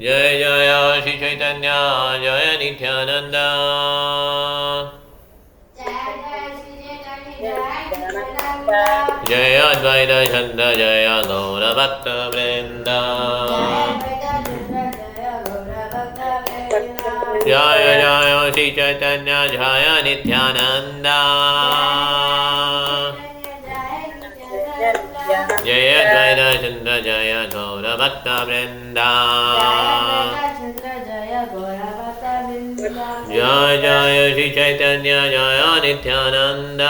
जय जय श्री चैतन्य जय नित्यानंद जय अद्वैत चंद्र जय गौरभक्त वृंद जय जय श्री चैतन्य जय नित्यानंद जय अद्वैत चंद्र जय गौरभक्त वृंद जय जय श्री चैतन्य जय नित्यानंद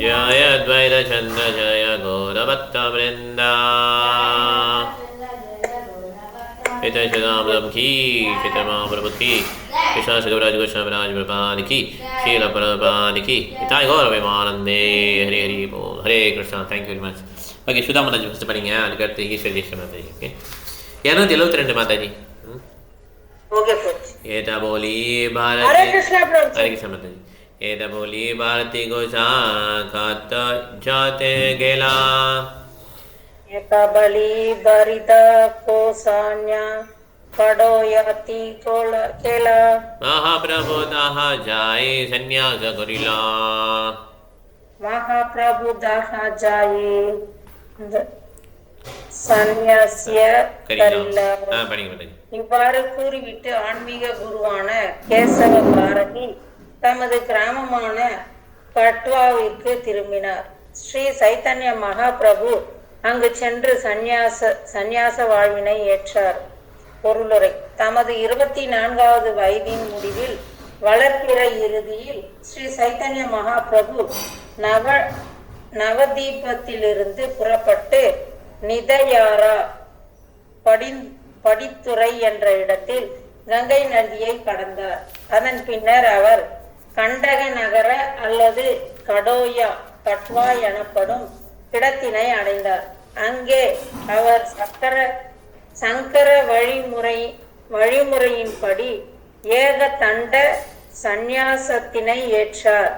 जय अद्वैत चंद्र जय गौरभक्त वृंद प्रभु की प्रभु की कृष्ण सगराज गोस्वामीराज प्रपाद की शील प्रपाद की इताई गौरवानंदे हरे हरि बोल हरे Krishna thank you very much okay Sudha माता जी फर्स्ट पढ़ेंगे அதுக்கு ஈஸ்வரி ஜெயஸ்ரீ மாதா जी ओके 272 माता जी ओके प्रभु एता बोली भारत हरे कृष्णा प्रभु हरे कृष्ण माता जी एता बोली भारती गोसा खात जाते गेला एता बलि बरिदा कोसान्या कडोयती कोल केला महाप्रभु दाहा जाए संन्यास करिला महाप्रभु दाहा जाए சந்நியாசிய கரிலா இவ்வாறு கூறிவிட்டு ஆன்மீக குருவான கேசவ பாரதி தமது கிராமமான கட்வாவிற்கு திரும்பினார். ஸ்ரீ சைத்தன்ய மகாபிரபு அங்கு சென்று சந்நியாச வாழ்வினை ஏற்றார். பொருளுரை: தமது 24வது வயதின் முடிவில் வளர்ப்பிறை இறுதியில் ஸ்ரீ சைத்தன்ய மகாபிரபு நவதீபத்திலிருந்து புறப்பட்டு நிதயாரா படித்துறை என்ற இடத்தில் கங்கை நதியை கடந்தார். அதன் பின்னர் அவர் கண்டக நகர அல்லது கட்வா எனப்படும் இடத்தினை அடைந்தார். அங்கே அவர் சங்கர வழிமுறையின்படி ஏக தண்ட சந்நியாசத்தினை ஏற்றார்.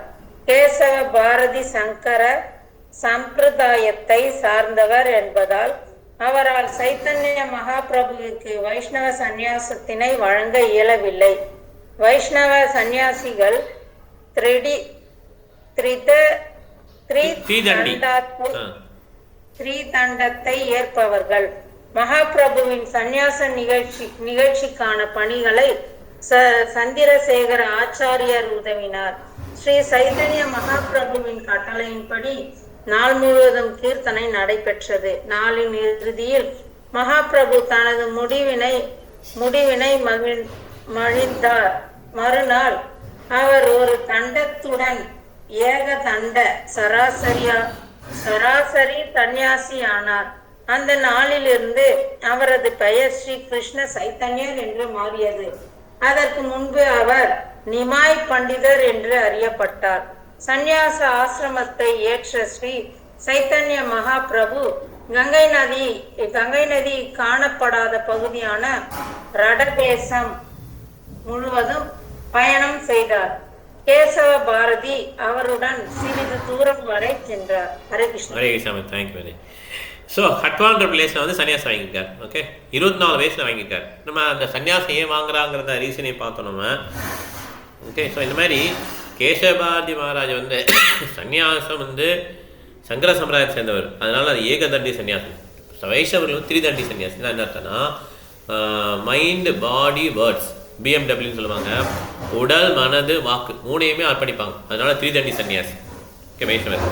கேசவ பாரதி சங்கர சம்பிரதாயத்தை சார்ந்தவர் என்பதால் அவரால் சைத்தன்ய மகாபிரபுவிற்கு வைஷ்ணவ சந்நியாசத்தினை வழங்க இயலவில்லை. வைஷ்ணவ சந்நியாசிகள் த்ரிதண்டத்தை ஏற்பவர்கள். மகாபிரபுவின் சந்நியாச நிகழ்ச்சிக்கான பணிகளை சந்திரசேகர ஆச்சாரியர் உதவினார். ஸ்ரீ சைத்தன்ய மகாபிரபுவின் கட்டளையின்படி நாள் முழுவதும் கீர்த்தனை நடைபெற்றது. நாளின் இறுதியில் மகாபிரபு தனது முடிவினை மகிழ்ந்தார். மறுநாள் அவர் ஒரு தண்டத்துடன் ஏக தண்ட சராசரி சந்நியாசி ஆனார். அந்த நாளிலிருந்து அவரது பெயர் ஸ்ரீ கிருஷ்ண சைத்தன்யர் என்று மாறியது. அதற்கு முன்பு அவர் நிமாய் பண்டிதர் என்று அறியப்பட்டார். சந்நியாச ஆசிரமத்தை ஏற்ற ஸ்ரீ சைத்தன்ய மகாபிரபு கங்கை நதி காணப்படாத பகுதியான ரடதேசம் முழுவதும் பயணம் செய்தார். கேசவ பாரதி அவருடன் சிறிது தூரம் வரை சென்றார். Hare Krishna. Hare Krishna. Thank you very. So ஹட்வான்ற பிளேஸில் வந்து சன்னியாசம் வாங்கியிருக்கார். ஓகே, 24 வயசில் வாங்கியிருக்கார். நம்ம அந்த சன்னியாசம் ஏன் வாங்குறாங்கிறத ரீசனையும் பார்த்தோம் நம்ம. ஓகே, ஸோ இந்த மாதிரி கேசவபாரதி மகாராஜ் வந்து சன்னியாசம் வந்து சங்கர சம்பிரதாயத்தை சேர்ந்தவர். அதனால் அது ஏகதண்டி சன்னியாசம். வைஷ்ணவர்கள் வந்து திரிதண்டி சன்னியாசம். என்ன அர்த்தம்னா மைண்டு பாடி வேர்ட்ஸ் பிஎம்டபிள்யூன்னு சொல்லுவாங்க. உடல் மனது வாக்கு மூணையுமே அர்ப்பணிப்பாங்க. அதனால் திரிதண்டி சன்னியாசி. ஓகே, வைஷ்ணவர்.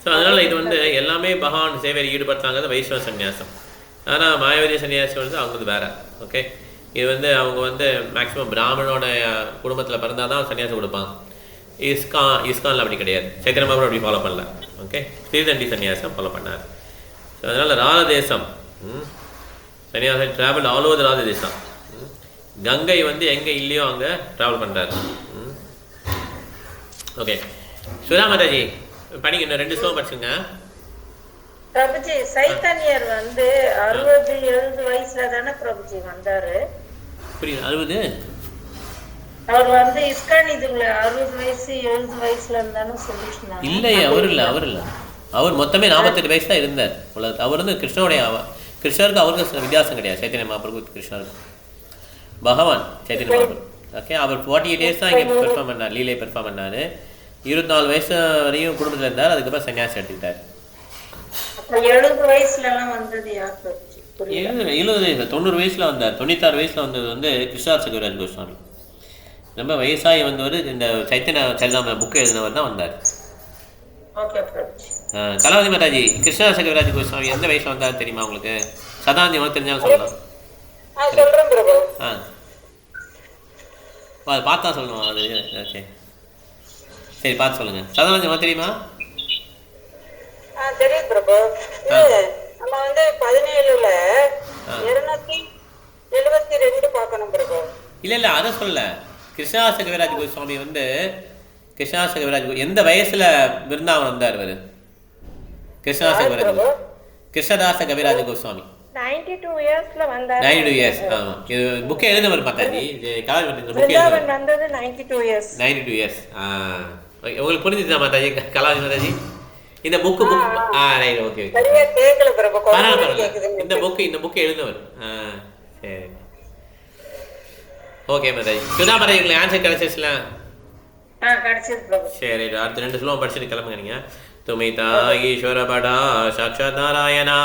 ஸோ அதனால் இது வந்து எல்லாமே பகவான் சேவையில் ஈடுபடுத்தாங்கிறது வைஷ்ணவ சன்னியாசம். ஆனால் மாயாவதி சன்னியாசம் வந்து அவங்களுக்கு வேறு. ஓகே, இது வந்து அவங்க வந்து மேக்ஸிமம் பிராமணோட குடும்பத்தில் பிறந்தால் தான் சன்னியாசம் கொடுப்பாங்க. இஸ்கானில் அப்படி கிடையாது. சைத்தன்ய மகாபிரபு அப்படி ஃபாலோ பண்ணல. ஓகே, ஸ்ரீதண்டி சன்னியாசம் ஃபாலோ பண்ணார். ஸோ அதனால் ராததேசம் சன்னியாசம் ட்ராவல் ஆல் ஓவர் ராததேசம். கங்கை வந்து எங்கே இல்லையோ அங்கே ட்ராவல் பண்ணுறாரு. ஓகே, சுதா மாதாஜி படிங்க, இன்னும் 2 ஸ்லோகம் படிச்சுங்க. பிரபுஜி, சைத்தன்யர் வந்து 60-70 வயசுல தானே பிரபுஜி வந்தாரு? புரியுது, 60. அவர் வந்து இஸ்கான் இதுல 60 வயசு 70 வயசுல இருந்தாலும் சொல்லிட்டு இல்லையே, அவர் இல்லை அவர் மொத்தமே 48 வயசு தான் இருந்தார் உலகத்தில். அவர் வந்து கிருஷ்ணருக்கு அவருக்கு வித்தியாசம் கிடையாது. சைத்தன்ய மகாபிரபு கிருஷ்ணருக்கு பகவான் சைத்தன்ய மகாபிரபு. ஓகே, அவர் 48 இயர்ஸ் தான் இங்கே பெர்ஃபார்ம் பண்ணார், லீலை பெர்ஃபார்ம் பண்ணார். 24 வயசு வரையும் குடும்பத்தில் இருந்தார். அதுக்கப்புறம் சன்னியாசி எடுத்துக்கிட்டார். 70 வயசுலலாம் வந்தது யார்? 90 வயசுல வந்தார். 96 வயசுல வந்தது வந்து கிருஷ்ணதாஸ் கவிராஜ் கோஸ்வாமி. ரொம்ப வயசாகி வந்தவர் இந்த சைத்தன்ய சரிதாம புக்கு எழுதினவர் தான் வந்தார். கலாவதி மாதாஜி, கிருஷ்ணதாஸ் கவிராஜ் கோஸ்வாமி எந்த வயசுல வந்தார் தெரியுமா உங்களுக்கு? சதாந்தி தெரிஞ்சாலும் சொல்லலாம். அது பார்த்தா சொல்லணும். அது ஓகே, சரி பார்த்து சொல்லுங்க. சதானந்தி தெரியுமா? தெரியும் பிரபு. நம்ம வந்து 17ல 272 பார்க்கணும் பிரபு. இல்ல அதை சொல்லல. கிருஷ்ணதாச கவிராஜ் கோஸ்வாமி வந்து கிருஷ்ணதாச கவிராஜ் எந்த வயசுல விருந்தாவன் வந்தார் இவர்? கிருஷ்ணதாச கவிராஜ் கோஸ்வாமி 92 இயர்ஸ்ல வந்தார். 92 இயர்ஸ். ஆமா, இது புக் எழுதினவர் மாதாஜி. விருந்தாவன் வந்தது 92 இயர்ஸ். 92 இயர்ஸ். உங்களுக்கு புரிஞ்சுதா மாதாஜி? கலாவதி மாதாஜி, இந்த புக் ரைட், ஓகே ஓகே, சரியா கேக்கல பிரபு. இந்த புக் எழுதினவர். சரி, ஓகே மாதாஜி. சுதா மாதாஜி, உங்களுக்கு ஆன்சர் கிடைச்சிச்சுல? கிடைச்சது பிரபு. சரி, அடுத்த 2 ஸ்லோகம் படிச்சுட்டு கிளம்புங்க நீங்க. துமிதா ஈஸ்வர படா சாக்ஷாத் நாராயணா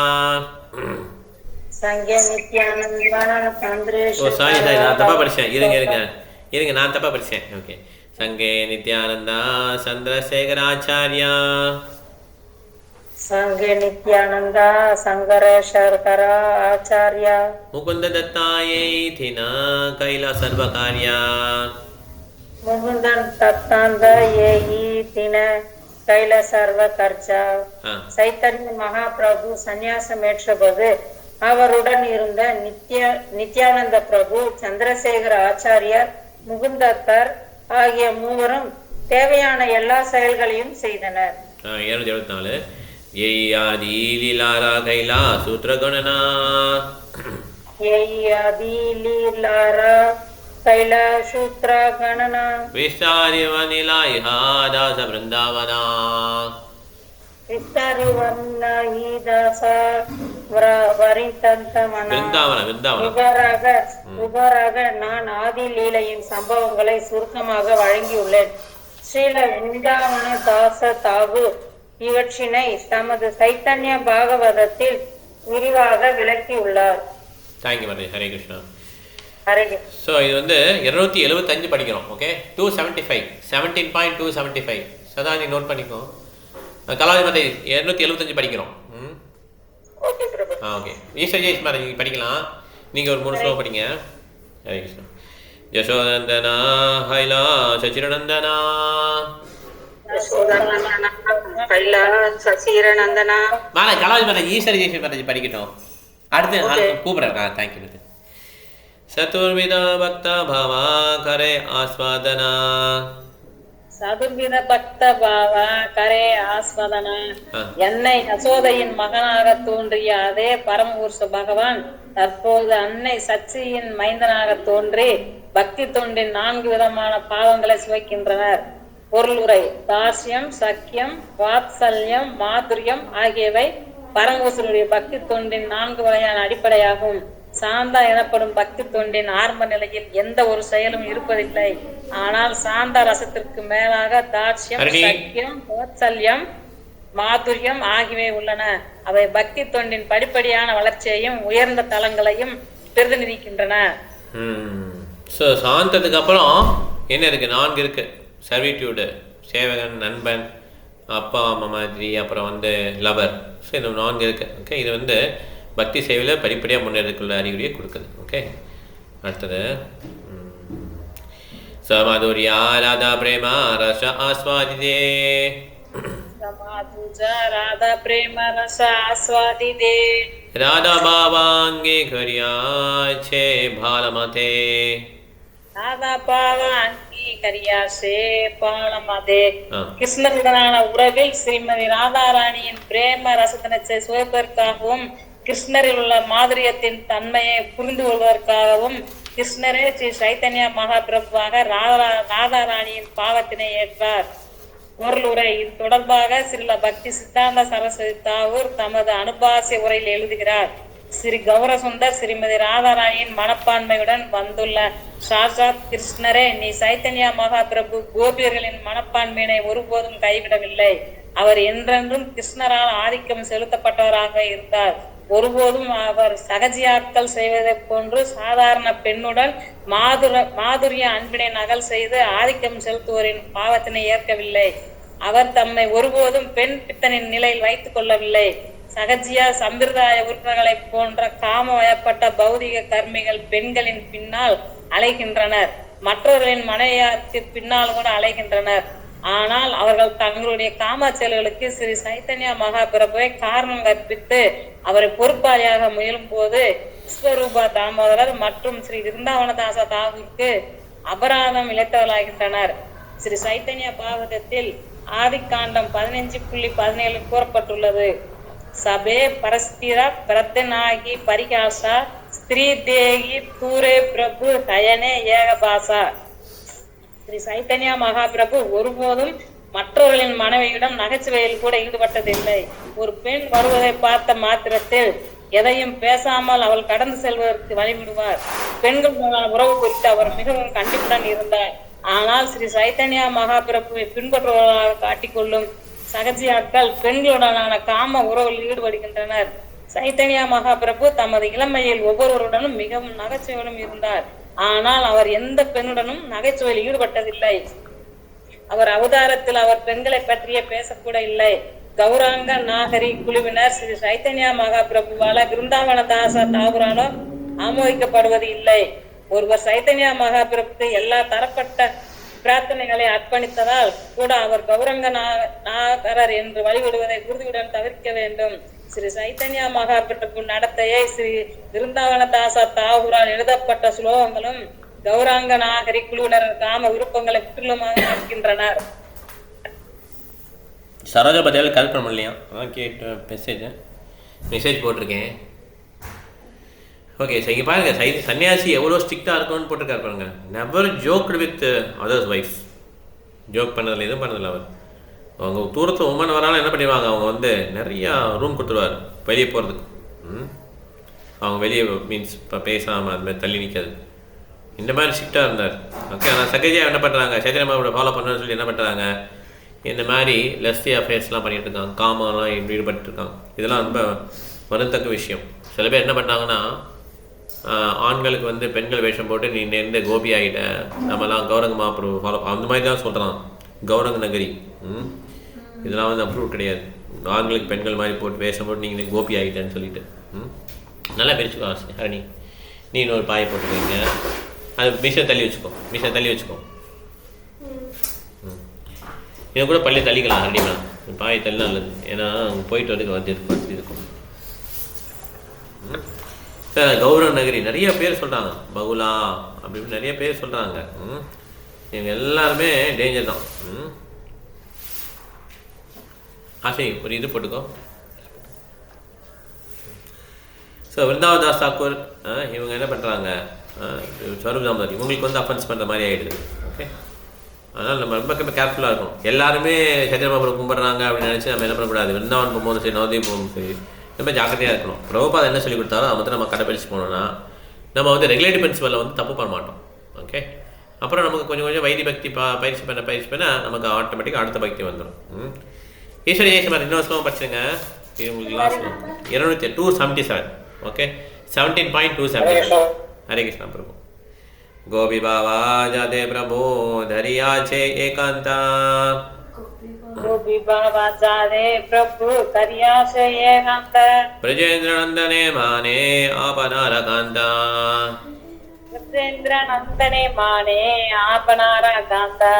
சங்கே நித்யானந்தா சந்திரேஷ். ஓ சாரி, நான் தப்பா படிச்சேன். இருங்க நான் தப்பா படிச்சேன். ஓகே, சங்கே நித்யானந்தா சந்திரசேகராச்சாரியா. சங்கே நித்யானந்தா சங்கரேஸ்வர ஆச்சாரியா. முகுந்த தத்தாயை தினா கைலா சர்வகாரியா. முகுந்தன் தத்தாந்த ஏயி தின கைல சர்வ கர்ச்சா. சைத்தன்ய மகாபிரபு சந்நியாசம் ஏற்றபோது அவருடன் இருந்த நித்யானந்த பிரபு, சந்திரசேகர ஆச்சாரியார், முகுந்தத்தர் ஆகிய மூவரும் தேவையான எல்லா செயல்களையும் செய்தனர். 274 ஏய் ஆதி லீலாரா கைலா சூத்ரகணனா. ஏய் ஆதி லீலாரா கைலா சூத்ரகணனா. விஸ்தாரிவனிலா இஹாதாச பிருந்தாவனா. இவ்வாறாக நான் ஆதி லீலையின் சம்பவங்களை சுருக்கமாக வழங்கியுள்ளேன். ஸ்ரீல விருந்தாவன தாச தாகு இவற்றினை தமது சைத்தன்ய பாகவதத்தில் விரிவாக விளக்கியுள்ளார். தேங்க்யூ மாதாஜி. ஹரே கிருஷ்ணா. ஸோ இது வந்து 275 படிக்கிறோம். ஓகே, 275 17.275 சதா நீ நோட் பண்ணிக்கோ. கலாவதி மாதாஜி 275 படிக்கிறோம். ஓகே, ஈஸ்வர் ஜெய்ஸ் மாதாஜி படிக்கலாம். நீங்கள் ஒரு 3 ஸ்லோகம் படிங்க. ஹரே கிருஷ்ணா. யசோநந்தனா ஹைலா சச்சிரநந்தனா. கலாவதி மாதாஜி ஈஸ்வர் ஜெய்ஸ் மாதாஜி படிக்கட்டும். அடுத்து கூப்பிட்றேன். தேங்க்யூ. சதுர்வித பக்த பாவா கரே ஆஸ்வாதனா. சதுர்வித பக்த பாவா கரே ஆஸ்வாதனா. என்னை யசோதையின் மகனாக தோன்றிய அதே பரமபுருஷ பகவான் தற்போது அன்னை சச்சியின் மைந்தனாக தோன்றி பக்தி தொண்டின் 4 விதமான பாவங்களை சுவைக்கின்றனர். பொருளுரை: தாஸ்யம், சக்கியம், வாத்சல்யம், மாதுரியம் ஆகியவை பரமபுருஷருடைய பக்தி தொண்டின் 4 வகையான அடிப்படையாகும். சாந்தா எனப்படும் பக்தி தொண்டின் ஆரம்ப நிலையில் எந்த ஒரு செயலும் இருப்பதில்லை. ஆனால் சாந்த ரசத்திற்கு மேலாக தாட்சியம், சக்கியம், வாத்சல்யம், மாதுரியம் ஆகியவை உள்ளன. அவை பக்தி தொண்டின் படிப்படியான வளர்ச்சியையும் உயர்ந்த தலங்களையும் பிரதிநிதிக்கின்றன. சாந்தத்துக்கு அப்புறம் என்ன இருக்கு? 4 இருக்கு. சர்வீட்யூடு, சேவகன், நண்பன், அப்பா அம்மா மாதிரி, அப்புறம் வந்து லவர். ஸோ இந்த 4 இருக்கு. ஓகே, இது வந்து பக்தி சேவையில் படிப்படியாக முன்னேறதுக்குள்ள அறிகுறியை கொடுக்குது. ஓகே, அடுத்தது சமாதுரியா ராதா பிரேமா ரச ஆஸ்வாதிதே. ராதா பிரேம ரச ஆஸ்வாதிதே. ராதா பாவாங்கே கரியாச்சே பாலமதே. ராதா பாவா அங்கீகரியாசே பாலமதே. கிருஷ்ணருடனான உறவில் ஸ்ரீமதி ராதாராணியின் பிரேம ரசத்தினை சுவைப்பதற்காகவும் கிருஷ்ணரில் உள்ள மாதுரியத்தின் தன்மையை புரிந்து கொள்வதற்காகவும் கிருஷ்ணரே ஸ்ரீ சைத்தன்ய மகாபிரபுவாக ராதாராணியின் பாவத்தினை ஏற்றார். பொருளுரை. இது தொடர்பாக ஸ்ரீல பக்தி சித்தாந்த சரஸ்வதி தாகூர் தமது அனுபாசிய உரையில் எழுதுகிறார். ஸ்ரீ கௌரசுந்தர் ஸ்ரீமதி ராதாராணியின் மனப்பான்மையுடன் வந்துள்ள சாட்சாத் கிருஷ்ணரே, நீ சைத்தன்யா மகாபிரபு கோபியர்களின் மனப்பான்மையினை ஒருபோதும் கைவிடவில்லை. அவர் என்றென்றும் கிருஷ்ணரால் ஆதிக்கம் செலுத்தப்பட்டவராக இருந்தார். ஒருபோதும் அவர் சகஜியாக்கள் செய்வதைப் போன்று சாதாரண பெண்ணுடன் மாதுரிய அன்பினை நகல் செய்து ஆதிக்கம் செலுத்துவோரின் பாவத்தினை ஏற்கவில்லை. அவர் தம்மை ஒருபோதும் பெண் பித்தனின் நிலையில் வைத்துக் கொள்ளவில்லை. சகஜியா சம்பிரதாய உறுப்பினர்களைப் போன்ற காம வயப்பட்ட பௌதிக கர்மிகள் பெண்களின் பின்னால் அலைகின்றனர், மற்றவர்களின் மனைவியாருக்கு பின்னால் கூட அலைகின்றனர். ஆனால் அவர்கள் தங்களுடைய காம செயல்களுக்கு ஸ்ரீ சைத்தன்யா மகாபிரபுவை காரணம் கற்பித்து அவரை பொறுப்பாளியாக முயலும் போது விஸ்வரூபா தாமோதரர் மற்றும் ஸ்ரீ விருந்தாவனதாச தாகூருக்கு அபராதம் இழைத்தவர்களாகின்றனர். ஸ்ரீ சைத்தன்யா பாகவதத்தில் ஆதிக்காண்டம் 15.17 கூறப்பட்டுள்ளது. சபே பரஸ்திர பிரத்தனாகி பரிகாசா ஸ்திரீ தேகி தூரே பிரபு ஹயனே ஏகபாசா. ஸ்ரீ சைத்தன்யா மகாபிரபு ஒருபோதும் மற்றவர்களின் மனைவியிடம் நகைச்சுவையில் கூட ஈடுபட்டதில்லை. ஒரு பெண் வருவதை பார்த்த மாத்திரத்தில் எதையும் பேசாமல் அவள் கடந்து செல்வதற்கு வழிவிடுவார். பெண்களுடனான உறவு குறித்து அவர் மிகவும் கண்டிப்புடன் இருந்தார். ஆனால் ஸ்ரீ சைத்தன்யா மகாபிரபுவை பின்பற்றுவதாக காட்டிக்கொள்ளும் சகஜியாக்கள் பெண்களுடனான காம உறவில் ஈடுபடுகின்றனர். சைத்தன்யா மகாபிரபு தமது இளமையில் ஒவ்வொருவருடனும் மிகவும் நகைச்சுவையுடன் இருந்தார். ஆனால் அவர் எந்த பெண்ணுடனும் நகைச்சுவையில் ஈடுபட்டதில்லை. அவர் அவதாரத்தில் அவர் பெண்களை பற்றிய பேசக்கூட இல்லை. கௌராங்க நாகரி குழுவினர் ஸ்ரீ சைத்தன்யா மகாபிரபுவால விருந்தாவனதாச தாகூராலோ ஆமோதிக்கப்படுவது இல்லை. ஒருவர் சைத்தன்யா மகாபிரபுக்கு எல்லா தரப்பட்ட பிரார்த்தனைகளை அர்ப்பணித்ததால் கூட அவர் கௌரங்க நாகரர் என்று வழிபடுவதை உறுதியுடன் தவிர்க்க வேண்டும். ஸ்ரீ சைத்தன்யா மகாபிரபு நடத்தையை ஸ்ரீ விருந்தாவனதாச தாகூரால் எழுதப்பட்ட ஸ்லோகங்களும் கௌராங்க நாகரி குழுவினர் காம விருப்பங்களை முற்றிலுமாக இருக்கின்றனர். சரோஜா பத்தியால் கால் பண்ண முடியலையா? அதான் கேட்டு மெசேஜ் போட்டிருக்கேன். ஓகே, ஸோ இங்கே பாருங்கள், சன்னியாசி எவ்வளோ ஸ்ட்ரிக்டாக இருக்கும்னு போட்டிருக்காரு பாருங்க. Never joked with others wife. Joke பண்ணதில்லை, எதுவும் பண்ணதில்லை. அவர் அவங்க தூரத்தில் உமன் வராலும் என்ன பண்ணிடுவாங்க, அவங்க வந்து நிறையா ரூம் கொடுத்துருவார் வெளியே போகிறதுக்கு. அவங்க வெளியே மீன்ஸ் இப்போ பேசாமல் அது மாதிரி தள்ளி நிற்காது. இந்த மாதிரி ஸ்ட்ரிக்டாக இருந்தார். ஓகே, ஆனால் சகஜியாக என்ன பண்ணுறாங்க, சைத்தன்யா ஃபாலோ பண்ணுறேன்னு சொல்லி என்ன பண்ணுறாங்க, இந்த மாதிரி லஸ்தி அஃபேர்ஸ்லாம் பண்ணிகிட்டு இருக்காங்க, காமெல்லாம் ஈடுபட்டுருக்காங்க. இதெல்லாம் ரொம்ப வருத்தக்க விஷயம். சில பேர் என்ன பண்ணுறாங்கன்னா, ஆண்களுக்கு வந்து பெண்கள் வேஷம் போட்டு நீ நேர்ந்து கோபி ஆகிட்ட, நம்மலாம் கௌரங்க மகாபிரபு ஃபாலோ அந்த மாதிரி தான் சொல்கிறான். கௌரங்க நகரி இதெல்லாம் வந்து அப்ரூவ் கிடையாது. ஆண்களுக்கு பெண்கள் மாதிரி போட்டு வேஷம் போட்டு நீங்கள் கோபி ஆகிட்டேன்னு சொல்லிட்டு நல்லா பிரிச்சுக்கோ. ஹரணி, நீ இன்னொரு பாயை போட்டுக்கோங்க, அது மிஷினை தள்ளி வச்சுக்கோ. இதை கூட பள்ளி தள்ளிக்கலாம். ஹரணிமா பாயை தள்ளி நல்லது, ஏன்னா போயிட்டு வந்து இருக்கும். கௌரவ நகரி நிறைய பேர் சொல்கிறாங்க, பகுலா அப்படின்னு நிறைய பேர் சொல்கிறாங்க. இவங்க எல்லாருமே டேஞ்சர் தான். சரி, ஒரு இது போட்டுக்கோ. ஸோ விருந்தாவதாஸ் தாக்கூர் இவங்க என்ன பண்ணுறாங்க, ஸ்வரூப்தாமர் இவங்களுக்கு வந்து அஃபென்ஸ் பண்ணுற மாதிரி ஆகிடுது. ஓகே, அதனால் நம்ம ரொம்ப கேர்ஃபுல்லாக இருக்கும். எல்லாருமே சைத்தன்யா கும்பிட்றாங்க அப்படின்னு நினச்சி நம்ம என்ன பண்ணக்கூடாது. விருந்தாவன் போகும்போது சரி, நவதீப் போகும்போது சரி, ரொம்ப ஜாக்கிரதையாக இருக்கணும். பிரபுபாதா என்ன சொல்லி கொடுத்தாலும் அதை வந்து நம்ம கடைப்பிடிச்சு போனோம்னா நம்ம வந்து ரெகுலேட்டிவ் பிரின்சிபலில் வந்து தப்பு பண்ண மாட்டோம். ஓகே, அப்புறம் நமக்கு கொஞ்சம் வைத்திய பக்தி பயிற்சி பண்ண நமக்கு ஆட்டோமேட்டிக்காக அடுத்த பக்தி வந்துடும். ஈஸ்வரி ஜெயசுமார் இன்னொரு ஸ்லோகம் படிச்சுங்க. இது உங்களுக்கு லாஸ்ட் 277. ஓகே, 17.277. ஹரே கிருஷ்ணா பிரபு. गोपी बाबा जाते प्रभु धरिया छे एकांता गोपी बाबा जाते प्रभु धरिया छे एकांता ब्रजेंद्र नंदने माने आपनारा कांता ब्रजेंद्र नंदने माने आपनारा कांता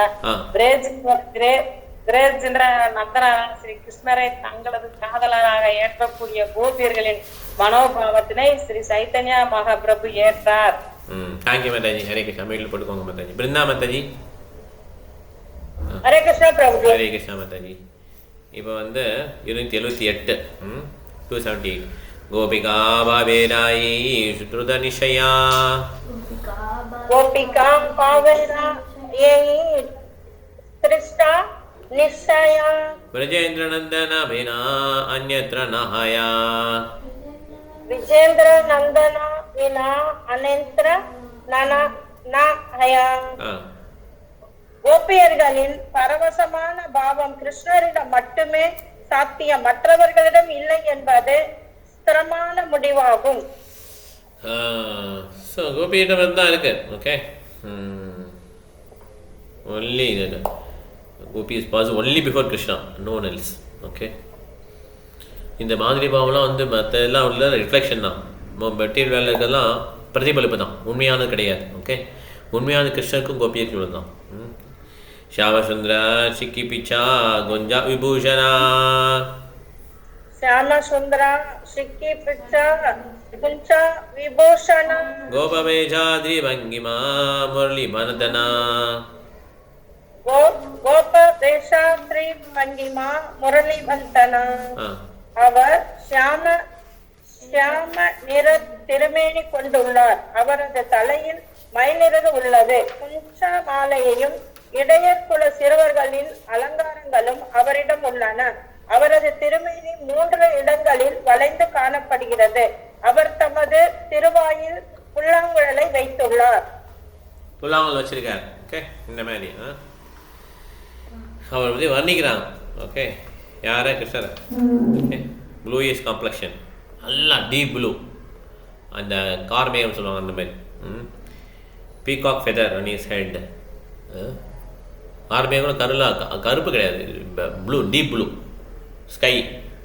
பிரேஜேந்திர நந்தனாரான ஸ்ரீ கிருஷ்ணரை தங்களது காதலராக ஏற்கக்கூடிய கோபியர்களின் மனோபாவத்தினை ஸ்ரீ சைத்தன்யா மகாபிரபு ஏற்றார். தேங்க்யூ மாதாஜி. ஹரே கிருஷ்ணா. மீட்டில் போட்டுக்கோங்க மாதாஜி. பிருந்தா மாதாஜி. ஹரே கிருஷ்ணா பிரபு. ஹரே கிருஷ்ணா மாதாஜி. இப்போ வந்து 278 278 கோபிகா பாவேராயி சுத்ருத நிஷயா கோபிகா பாவேராயி திருஷ்டா निश्चया ब्रजेन्द्रनन्दन विना अन्यत्र नाहया विजेन्द्र नंदन विना अनेंद्र नया கோபியர்களின் பரவசமான பாவம் கிருஷ்ணரிடம் மட்டுமே சாத்தியம், மற்றவர்களிடம் இல்லை என்பது ஸ்திரமான முடிவாகும். ஸோ கோபியிடம் தான் இருக்கு. Okay, only Gopi is possible only before Krishna, no one else. Okay, இந்த மாதிரி பாவம்லாம் வந்து மற்ற எல்லாம் உள்ள ரிஃப்ளெக்ஷன் தான், மெட்டீரியல் வேலை இருக்கிறதுலாம் பிரதிபலிப்பு தான், உண்மையானது கிடையாது. ஓகே, உண்மையான கிருஷ்ணருக்கும் கோபியர்களும் தான். श्यामसुंदरा चिक्की पिचा गुंजा विभूषणा श्यामसुंदरा चिक्की पिचा गुंजा विभूषणा गोपमेधाद्रि भंगिमा मुरली मनदना गोपदेशाद्रि भंगिमा मुरली वंदना. அவர் ஷியாம நிற திருமேனி கொண்டுள்ளார். அவரது தலையில் மயிலிறகு உள்ளது. குஞ்ச மாலையையும் இடையர் குல சிறுவர்களின் அலங்காரங்களும் அவரிடம் உள்ளன. அவரது திருமேனி 3 இடங்களில் வளைந்து காணப்படுகிறது. அவர் தமது திருவாயில் புல்லாங்குழலை வைத்துள்ளார். புல்லாங்குழல் வச்சிருக்கார். ஓகே, இந்த மாதிரி அவர் வந்து வர்ணிக்கிறாங்க. ஓகே, யார கிருஷ்ணர். ஓகே, ப்ளூயிஷ் காம்ப்ளெக்ஷன், நல்லா டீப் ப்ளூ, அந்த கார்மேகம் சொல்லுவாங்க அந்த மாதிரி. Peacock feather on his head. கார்மேகம் கருப்பு கிடையாது, blue, deep blue sky.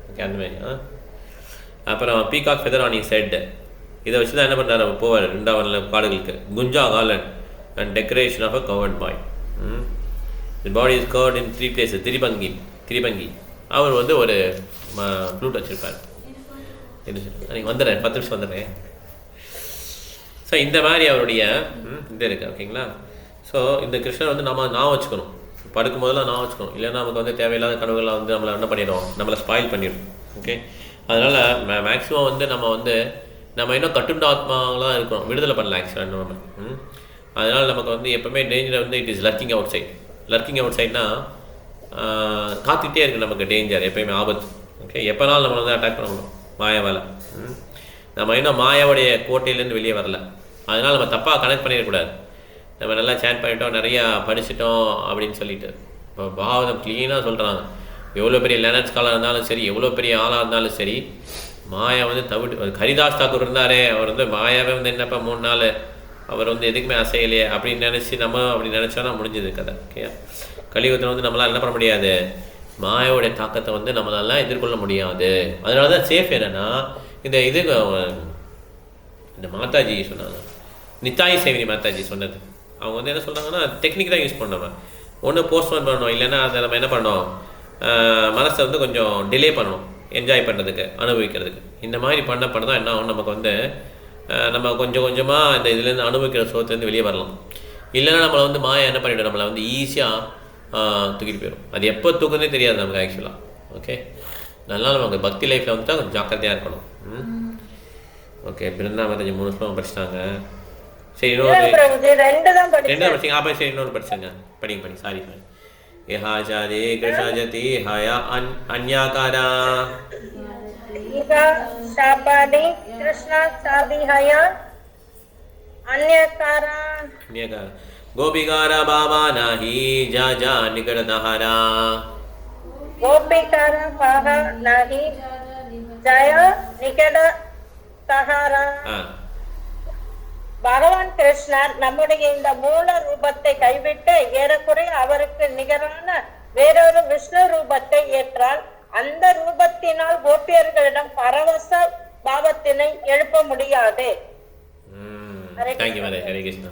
Okay, அந்த மாதிரி. அப்புறம் peacock feather on his head. இதை வச்சு தான் என்ன பண்ணுறாரு, அவர் போவார் 2வது காடுகளுக்கு. குஞ்சா garland and decoration of a cowherd boy. The body is curved in 3 places. திரிபங்கி. அவர் வந்து ஒரு ஃப்ளூட் வச்சுருப்பார். நீங்கள் வந்துடுறேன், 10 நிமிஷம் வந்துடுறேன். ஸோ இந்த மாதிரி அவருடைய இது இருக்குது. ஓகேங்களா? ஸோ இந்த கிருஷ்ணர் வந்து நம்ம நான் வச்சுக்கணும், படுக்கும் போதெல்லாம் நான் வச்சுக்கணும். இல்லைன்னா நமக்கு வந்து தேவையில்லாத கனவுகளை வந்து நம்மளை என்ன பண்ணிடும், நம்மளை ஸ்பாயில் பண்ணிடும். ஓகே, அதனால் மேக்ஸிமம் வந்து நம்ம இன்னும் கட்டுண்ட ஆத்மாவெலாம் இருக்கணும், விடுதலை பண்ணல ஆக்சுவலாக நம்ம. அதனால் நமக்கு வந்து எப்போவுமே டேஞ்சர் வந்து it is lurking outside. Lurking அவுட் சைட்னா காத்துக்கிட்டே இருக்குது நமக்கு டேஞ்சர், எப்போயுமே ஆபத்து. ஓகே, எப்போனாலும் நம்மளை வந்து அட்டாக் பண்ணணும் மாயாவால். நம்ம இன்னும் மாயாவுடைய கோட்டையிலேருந்து வெளியே வரல. அதனால் நம்ம தப்பாக கனெக்ட் பண்ணிடக்கூடாது. நம்ம நல்லா சேட் பண்ணிட்டோம், நிறையா படிச்சிட்டோம் அப்படின்னு சொல்லிட்டு இப்போ பாவதம் க்ளீனாக சொல்கிறாங்க. எவ்வளோ பெரிய லேனட் ஸ்காலாக இருந்தாலும் சரி, எவ்வளோ பெரிய ஆளாக இருந்தாலும் சரி, மாயா வந்து தவிட்டு. ஹரிதாஸ் தாக்கூர் இருந்தாரே, அவர் வந்து மாயாவே வந்து என்னப்பா 3 நாள் அவர் வந்து எதுக்குமே அசையலையே அப்படின்னு நினச்சி நம்ம அப்படி நினச்சோன்னா முடிஞ்சது கதை. ஓகே, கலியுகத்தில் வந்து நம்மளால் என்ன பண்ண முடியாது, மாயாவுடைய தாக்கத்தை வந்து நம்மளால எதிர்கொள்ள முடியாது. அதனால தான் சேஃப் என்னென்னா இந்த மாதாஜி சொன்னாங்க, நித்தாயி சேவினி மாதாஜி சொன்னது. அவங்க வந்து என்ன சொல்கிறாங்கன்னா, டெக்னிக் தான் யூஸ் பண்ணோம். ஒன்று போஸ்ட்போன் பண்ணணும், இல்லைன்னா அதை நம்ம என்ன பண்ணோம், மனசை வந்து கொஞ்சம் டிலே பண்ணணும், என்ஜாய் பண்ணுறதுக்கு, அனுபவிக்கிறதுக்கு. இந்த மாதிரி பண்ண தான் என்ன ஆகும், நமக்கு வந்து நம்ம கொஞ்சம் கொஞ்சமாக இந்த இதுலேருந்து அனுபவிக்கிற சோத்துலேருந்து வெளியே வரலாம். இல்லைன்னா நம்மளை வந்து மாயா என்ன பண்ணிவிடும், நம்மளை வந்து ஈஸியாக தூக்கிட்டு போயிடும். அது எப்போ தூக்குறதே தெரியாது நமக்கு ஆக்சுவலாக. ஓகே, அதனால் நமக்கு பக்தி லைஃப்பில் வந்து தான் கொஞ்சம் ஜாக்கிரதையாக இருக்கணும். ஓகே, பிருந்தா மாதாஜி 3 ஸ்லோகம் படிச்சிட்டாங்க. சரி, ரெண்டு தான் படிச்சிங்க. அப்போ சரி, இன்னொரு படிச்சுங்க. படிங்க. சாரி. யஹா ஜாதே கிருஷ்ணா ஜதி ஹயா அன்யாகாரா शापादी कृष्णा चाबी हया अन्यकारा गोपिकारा बाबा नाही जा जा निकट दहारा. गोपिकारा बाबा नाही जया निकट दहारा. பகவான் கிருஷ்ணர் நம்முடைய இந்த மூல ரூபத்தை கைவிட்டு ஏறக்குறைய அவருக்கு நிகரான வேறொரு விஷ்ணு ரூபத்தை ஏற்றால் அந்த ரூபத்தினால் கோபியர்களிடம் பரவச பாவத்தினை எழுப்ப முடியாது. ஹரே கிருஷ்ணா.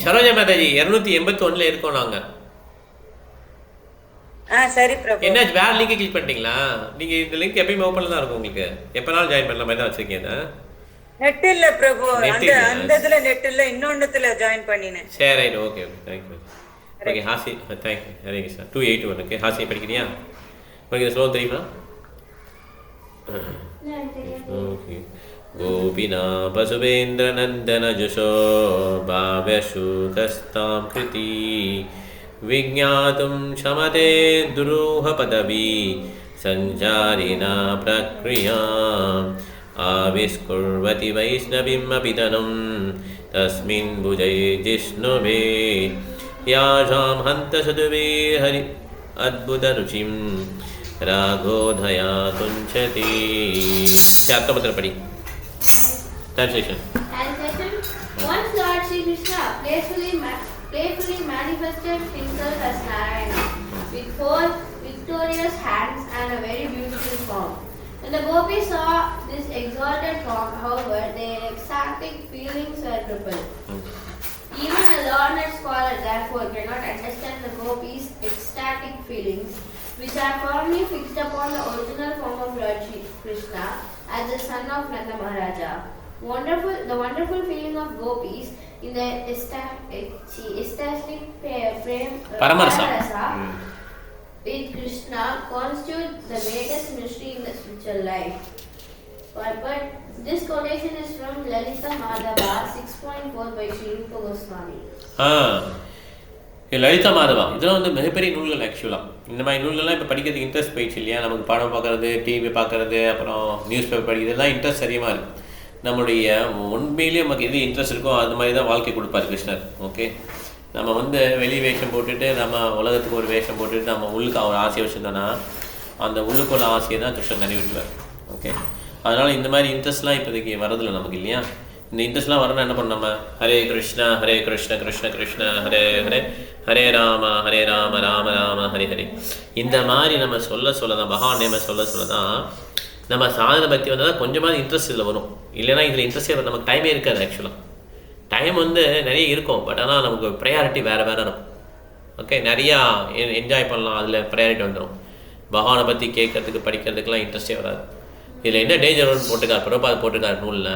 சரோஜா மாதாஜி 281 இருக்கோம் நாங்க. சரி பிரபு. என்ன வேற லிங்க் கிளிக் பண்ணிட்டீங்களா? நீங்க இந்த லிங்க் எப்பயுமே ஓபன்ல தான் இருக்கும், உங்களுக்கு எப்பனாலும் ஜாயின் பண்ணலாம் மாதிரி தான் வச்சிருக்கீங்க. நெட் இல்ல பிரபு, அந்த இதுல நெட் இல்ல, இன்னொன்னுல ஜாயின் பண்ணினேன். சரி, right, okay. Thank you. Okay, ஹாசி, thank you. Hare Krishna. 281. Okay, ஹாசி படிக்கிறியா? உங்களுக்கு இந்த ஸ்லோகம் தெரியுமா? ஓகே. गोपिना पशुवेन्द्र नंदन जुषो भाव्यशुकस्तां कृति विज्ञातुं क्षमते दुरूहपदवी सञ्चारिणा प्रक्रियाम् आविष्कुर्वति वैष्णवीमपि तनुं तस्मिन् भुजे जिष्णुवे यासां हन्त सदुवे हरि अद्भुतरुचिं राघोधया तुञ्चति. पड़ी translation. Once Lord Sri Krishna playfully manifested himself as Narayana with 4 victorious hands and a very beautiful form. When the gopis saw this exalted form, however, their ecstatic feelings were crippled. Even a learned scholar, therefore, cannot understand the gopis' ecstatic feelings, which are firmly fixed upon the original form of Lord Shri Krishna as the son of Nanda Maharaja. The wonderful feeling of gopis in the ecstatic frame Paramarasa with Krishna constitutes the greatest mystery in the spiritual life. But this quotation is from Lalita Madhava 6.4 by Sri Rupa Goswami. Lalitha மாதவா இதெல்லாம் வந்து மிகப்பெரிய நூல்கள். ஆக்சுவலாக இந்த மாதிரி நூல்கள்லாம் இப்போ படிக்கிறதுக்கு interest போயிடுச்சு இல்லையா? நமக்கு படம் பார்க்குறது, டிவி பார்க்குறது, அப்புறம் நியூஸ் பேப்பர் படிக்கிறது, இதெல்லாம் இன்ட்ரெஸ்ட் சரியாக இருக்குது. நம்மளுடைய உண்மையிலேயே நமக்கு எது இன்ட்ரெஸ்ட் இருக்கோ அது மாதிரி தான் வாழ்க்கை கொடுப்பார் கிருஷ்ணர். ஓகே, நம்ம வந்து வெளி வேஷம் போட்டுட்டு நம்ம உலகத்துக்கு ஒரு வேஷம் போட்டுட்டு நம்ம உள்ளுக்கு அவர் ஆசையை வச்சுருந்தோன்னா அந்த உள்ளுக்குள்ள ஆசையை தான் கிருஷ்ணர் நிறைவேற்றுவார். ஓகே, அதனால் இந்த மாதிரி இன்ட்ரெஸ்ட்லாம் இப்போதைக்கு வரதில்லை நமக்கு இல்லையா? இந்த இன்ட்ரெஸ்ட்லாம் வரணும் என்ன பண்ண நம்ம ஹரே கிருஷ்ணா கிருஷ்ண கிருஷ்ண ஹரே ஹரே ஹரே ராம ராம ராம ஹரே ஹரே இந்த மாதிரி நம்ம சொல்ல தான் பகவான் நேம சொல்ல தான் நம்ம சாதனை பக்தி வந்தால் தான் கொஞ்சமாவது இன்ட்ரெஸ்ட் இதில் வரும். இல்லைனா இதில் இன்ட்ரெஸ்டே நமக்கு டைமே இருக்காது. ஆக்சுவலாக டைம் வந்து நிறைய இருக்கும், பட் ஆனால் நமக்கு ப்ரையாரிட்டி வேறு இருக்கும். ஓகே, நிறையா என்ஜாய் பண்ணலாம், அதில் ப்ரையாரிட்டி வந்துடும். பகவானை பற்றி கேட்கறதுக்கு படிக்கிறதுக்கெலாம் இன்ட்ரெஸ்டே வராது. இதில் என்ன டேஞ்சர்னு போட்டுக்கார் பிரபாத் போட்டுக்கார் நூலில்,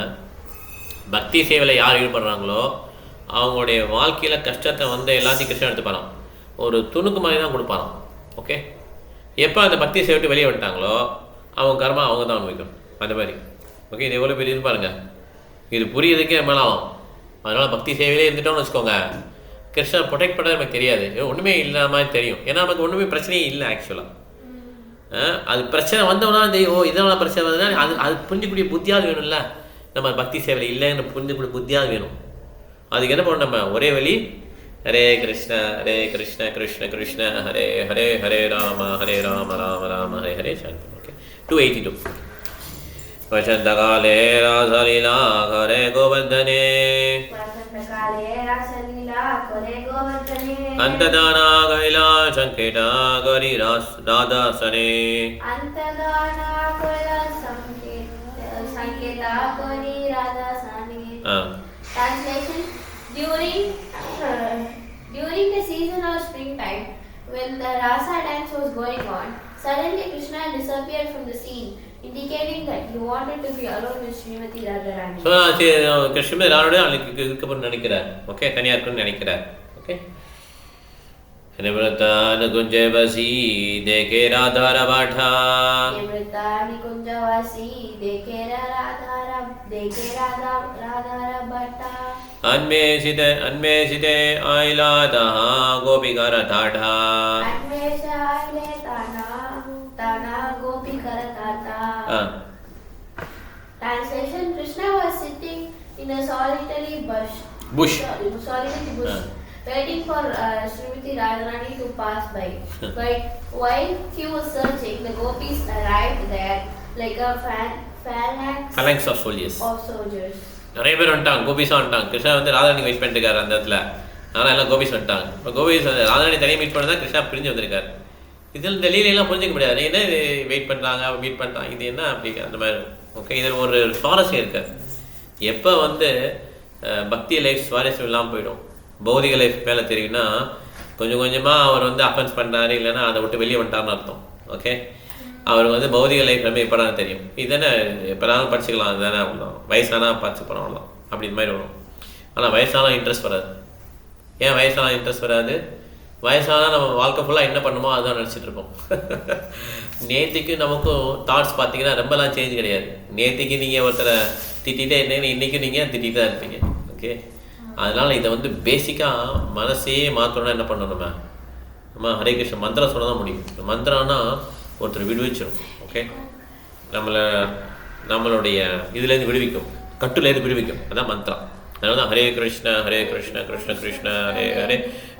பக்தி சேவையில் யார் ஈடுபடுறாங்களோ அவங்களுடைய வாழ்க்கையில் கஷ்டத்தை வந்து எல்லாத்தையும் கிருஷ்ணன் எடுத்துப்பாராம், ஒரு துணுக்கு மாதிரி தான் கொடுப்பாராம். ஓகே, எப்போ அந்த பக்தி சேவை விட்டு வெளியே வந்துட்டாங்களோ அவங்க கர்மா அவங்க தான் அனுபவிக்கணும். அந்த மாதிரி. ஓகே, இது எவ்வளோ பெரிய பாருங்கள், இது புரியறதுக்கே மேலே ஆகும். அதனால் பக்தி சேவையிலே இருந்துட்டோம்னு வச்சுக்கோங்க, கிருஷ்ணன் ப்ரொடெக்ட் பண்ணுறது நமக்கு தெரியாது, ஒன்றுமே இல்லாத மாதிரி தெரியும். ஏன்னா நமக்கு ஒன்றுமே பிரச்சனையே இல்லை. ஆக்சுவலாக அது பிரச்சனை வந்தோம்னா தெரியும், ஓ இதனால் பிரச்சனை வந்ததுன்னா அது புரிஞ்சுக்கூடிய புத்தியாவது வேணும்ல. நம்ம பக்தி சேவையில் இல்லைன்னு புரிஞ்சுக்கூடிய புத்தியாவது வேணும். அதுக்கு என்ன பண்ணணும், நம்ம ஒரே வழி ஹரே கிருஷ்ண கிருஷ்ண கிருஷ்ண ஹரே ஹரே ஹரே ராம ராம ராம ஹரே ஹரே. சாந்தி. ஓகே, 282. வசந்தகாலே ராசலீலா ஹரே கோவர்தனே அந்ததானா கைலா சங்கேடா கரி ராதாசனே Translation: During the season of springtime, when the Rasa dance was going on, suddenly Krishna disappeared from the scene, indicating that he wanted to be alone with Srimati Radharani. So, Krishna Radharani அன்னைக்கு இருக்க நினைக்கிறார். Okay, தனியா இருக்கணும்னு நினைக்கிறார். Okay, निवृत्ता निकुंजवासी देखे राधा बाठा निवृत्ता निकुंजवासी देखे राधा बाठा अन्वेषिते आइलाता गोपिका रथाठा ताना गोपिका रथाठा. Translation: Krishna was sitting in a solitary bush. Waiting for Srimati Radharani to pass by. But while he was searching, the gopis arrived there like a phalanx of soldiers. நிறைய பேர் வந்துட்டாங்க, கோபிஸாக வந்துட்டாங்க. கிருஷ்ணா வந்து ராதாராணி வெயிட் பண்ணிட்டுருக்காரு அந்த இடத்துல. அதனால் எல்லாம் கோபிஸ் வந்துட்டாங்க. இப்போ கோபிஸ் ராதாராணி தனியாக மீட் பண்ணி தான் கிருஷ்ணா பிரிஞ்சு வந்திருக்காரு. இதில் இந்த லீலையெல்லாம் புரிஞ்சிக்க முடியாது. என்ன வெயிட் பண்ணுறாங்க, மீட் பண்ணுறாங்க, இது என்ன அப்படி அந்த மாதிரி. ஓகே, இதில் ஒரு சுவாரஸ்யம் இருக்காது. எப்போ வந்து பக்தி லைஃப் சுவாரஸ்யம் இல்லாமல் போயிடும், பௌதிக லைஃப் மேலே தெரியும்னா கொஞ்சம் கொஞ்சமாக அவர் வந்து அஃபென்ஸ் பண்ணுறாரு, இல்லைன்னா அதை விட்டு வெளியே வந்துட்டார்னு அர்த்தம். ஓகே, அவருக்கு வந்து பௌதிக லைஃப் எல்லாமே எப்போ தான் தெரியும், இதுதானே எப்போனாலும் படிச்சுக்கலாம், அதுதானே அவ்வளோதான், வயசானா படிச்சு போனோம்லாம் அப்படி மாதிரி வரும். ஆனால் வயசானா இன்ட்ரெஸ்ட் வராது. ஏன் வயசானா இன்ட்ரெஸ்ட் வராது? வயசானால் நம்ம வாழ்க்கை ஃபுல்லாக என்ன பண்ணுமோ அதுதான் நினச்சிட்டு இருப்போம். நேற்றுக்கு நமக்கும் தாட்ஸ் பார்த்தீங்கன்னா ரொம்பலாம் சேஞ்ச் கிடையாது. நேற்றுக்கு நீங்கள் ஒருத்தரை திட்டிகிட்டே இருந்தீங்கன்னா இன்றைக்கும் நீங்கள் திட்டிகிட்டு தான் இருப்பீங்க. ஓகே, அதனால் இதை வந்து பேசிக்காக மனசையே மாற்றணும்னா என்ன பண்ணணும், நம்ம நம்ம ஹரே கிருஷ்ண மந்திரம் சொல்ல தான் முடியும். மந்திரம்னா ஒருத்தர் விடுவிச்சிடும். ஓகே, நம்மளுடைய இதுலேருந்து விடுவிக்கும், கட்டுலேருந்து விடுவிக்கும். அதான் மந்திரம். அதனால தான் ஹரே கிருஷ்ண கிருஷ்ண கிருஷ்ண ஹரே ஹரே,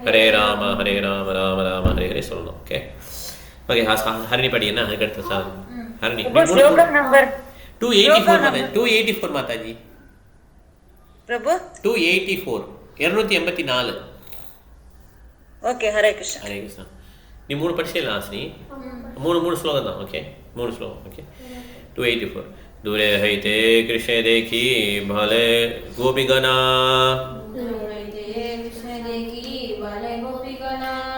ஹரே ராம ராம ராம ஹரே ஹரே சொல்லணும். Okay okay. ஹரிணி படி என்ன அதுக்கு அடுத்த சார் ஹரிணி 284 மாதாஜி. பிரபு 284 284. ஓகே. ஹரே கிருஷ்ணா. ஹரே கிருஷ்ணா. நீ 3 படிச்சேல ஆசினி? 3 ஸ்லோகம் தான். ஓகே 3 ஸ்லோகம். ஓகே 284. दूरे हईते कृष्ण देखी भले गोपीगणा,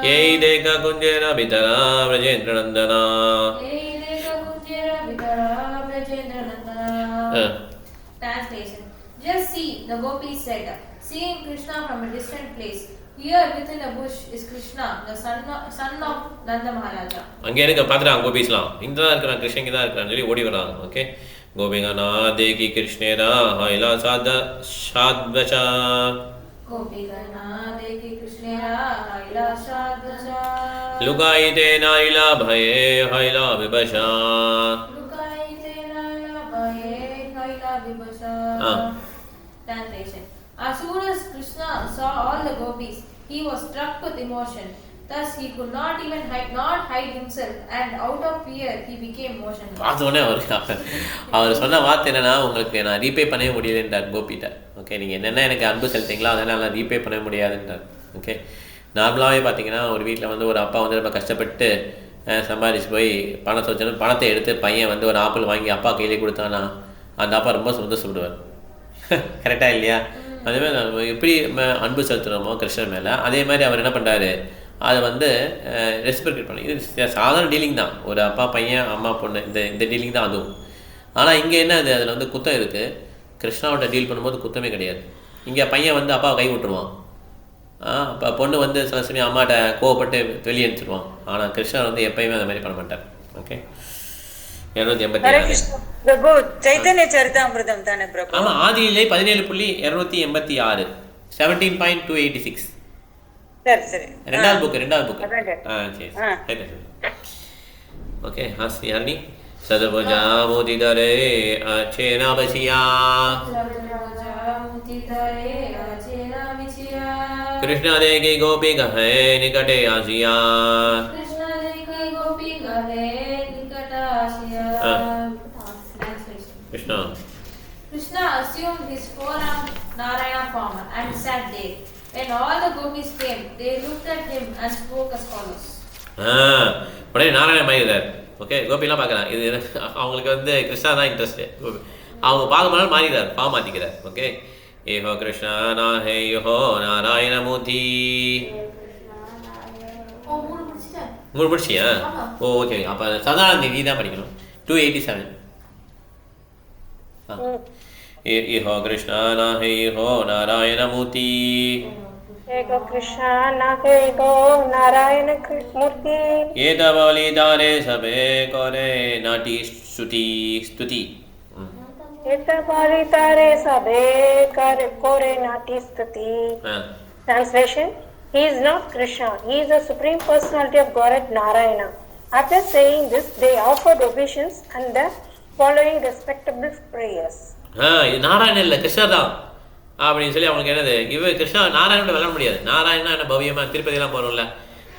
यही देखा कुंजेर बितरा ब्रजेंद्र नंदना. Translation. Just see, the gopis said, seeing Krishna from a distant place. Here within a bush is Krishna, the son of Nanda Maharaja. அங்கே எனக்கு பார்க்குறாங்க கோபிஸ்லாம், இங்கே தான் இருக்கிறான் கிருஷ்ணன், இங்கே தான் இருக்கிறான்னு சொல்லி ஓடி வராங்க. ஓகே, गोपिगणा देखी कृष्णेरा हैला साद्वचा, गोपिगणा देखी कृष्णेरा हैला साद्वचा, लुकायिते नाइला भये हैला विभशा, लुकायिते नाइला भये हैला विभशा. Translation. As soon as Krishna saw all the gopis, he was struck with emotion. Thus he could not even hide himself, and out of fear he became motionless. பார்த்தோன்னே அவர் சொன்ன வார்த்தை என்னன்னா, உங்களுக்கு நான் ரீபே பண்ணவே முடியலன்றார் கோபிட்ட. ஓகே, நீங்கள் என்னென்ன எனக்கு அன்பு செலுத்தீங்களோ அதனால் நான் ரீபே பண்ண முடியாதுன்றார். ஓகே, நார்மலாகவே பார்த்தீங்கன்னா ஒரு வீட்டில் வந்து ஒரு அப்பா வந்து ரொம்ப கஷ்டப்பட்டு சம்பாதிச்சு போய் பணத்தை வச்சோன்னு பணத்தை எடுத்து பையன் வந்து ஒரு ஆப்பிள் வாங்கி அப்பா கையிலே கொடுத்தானா அந்த அப்பா ரொம்ப சந்தோஷப்படுவார். கரெக்டாக இல்லையா? அதேமாதிரி நம்ம எப்படி அன்பு செலுத்துகிறோமோ கிருஷ்ணன் மேலே, அதே மாதிரி அவர் என்ன பண்ணுறாரு, அதை வந்து ரெஸ்பெக்ட் பண்ணி. இது சாதாரண டீலிங் தான், ஒரு அப்பா பையன் அம்மா பொண்ணு இந்த டீலிங் தான் அதுவும். ஆனால் இங்கே என்ன அது, அதில் வந்து குத்தம் இருக்குது. கிருஷ்ணாவோட டீல் பண்ணும்போது குத்தமே கிடையாது. இங்கே பையன் வந்து அப்பாவை கை விட்டுருவான், அப்போ பொண்ணு வந்து சில சமயம் அம்மாட்ட கோவப்பட்டு வெளியே அனுப்பிச்சிடுவான். ஆனால் கிருஷ்ணர் வந்து எப்பயுமே அந்த மாதிரி பண்ண மாட்டார். ஓகே, 286. சைத்தன்ய சரிதாமிருதம் தானே பிரபு? ஆமாம், ஆதியிலே 17.286 17.286. சரி சரி, ரெண்டாவது புக். சரி ஓகே. ஹாஸ்னி ஹர்னி சதபுஜா மோதிதரே அச்சேனா பசியா, कृष्ण देखे गोपी गहे निकटे आसिया, Krishna assumed his four-armed Narayana form and sat there. When all the gopis came, they looked at him and spoke as follows. உடனே நாராயண மாறிதார். ஓகே, கோபிலாம் பார்க்குறான். இது அவங்களுக்கு வந்து கிருஷ்ணா தான் இன்ட்ரெஸ்ட்டு. அவங்க பார்க்கும்போது மாறிதார், பாவம் மாற்றிக்கிறார். ஓகே, ஏஹோ கிருஷ்ணா நா ஹே யோஹோ நாராயண மூர்த்தி. மூணு படிச்சியா? ஓ ஓகே. அப்போ சாதாரண நீ தான் படிக்கணும். 287. ஏஹோ கிருஷ்ணா நா ஹே யோஹோ நாராயண மூர்த்தி. एको कृष्णा नाके एको नारायण मूर्ति. ये तबली तारे सबे करे नाटी स्तुति. ये तबली तारे सबे करे नाटी स्तुति. Translation: He is not Krishna. He is the supreme personality of Godhead Narayana. After saying this, they offered obeisance and the following respectable prayers. இது நாராயணன் இல்லை, கிருஷ்ணா தான் அப்படின்னு சொல்லி அவங்களுக்கு என்னது, இவ கிருஷ்ணா நாராயணோட விளையாட முடியாது. நாராயணா என்ன பவ்யமா திருப்பதிலாம் போகிறோம்ல,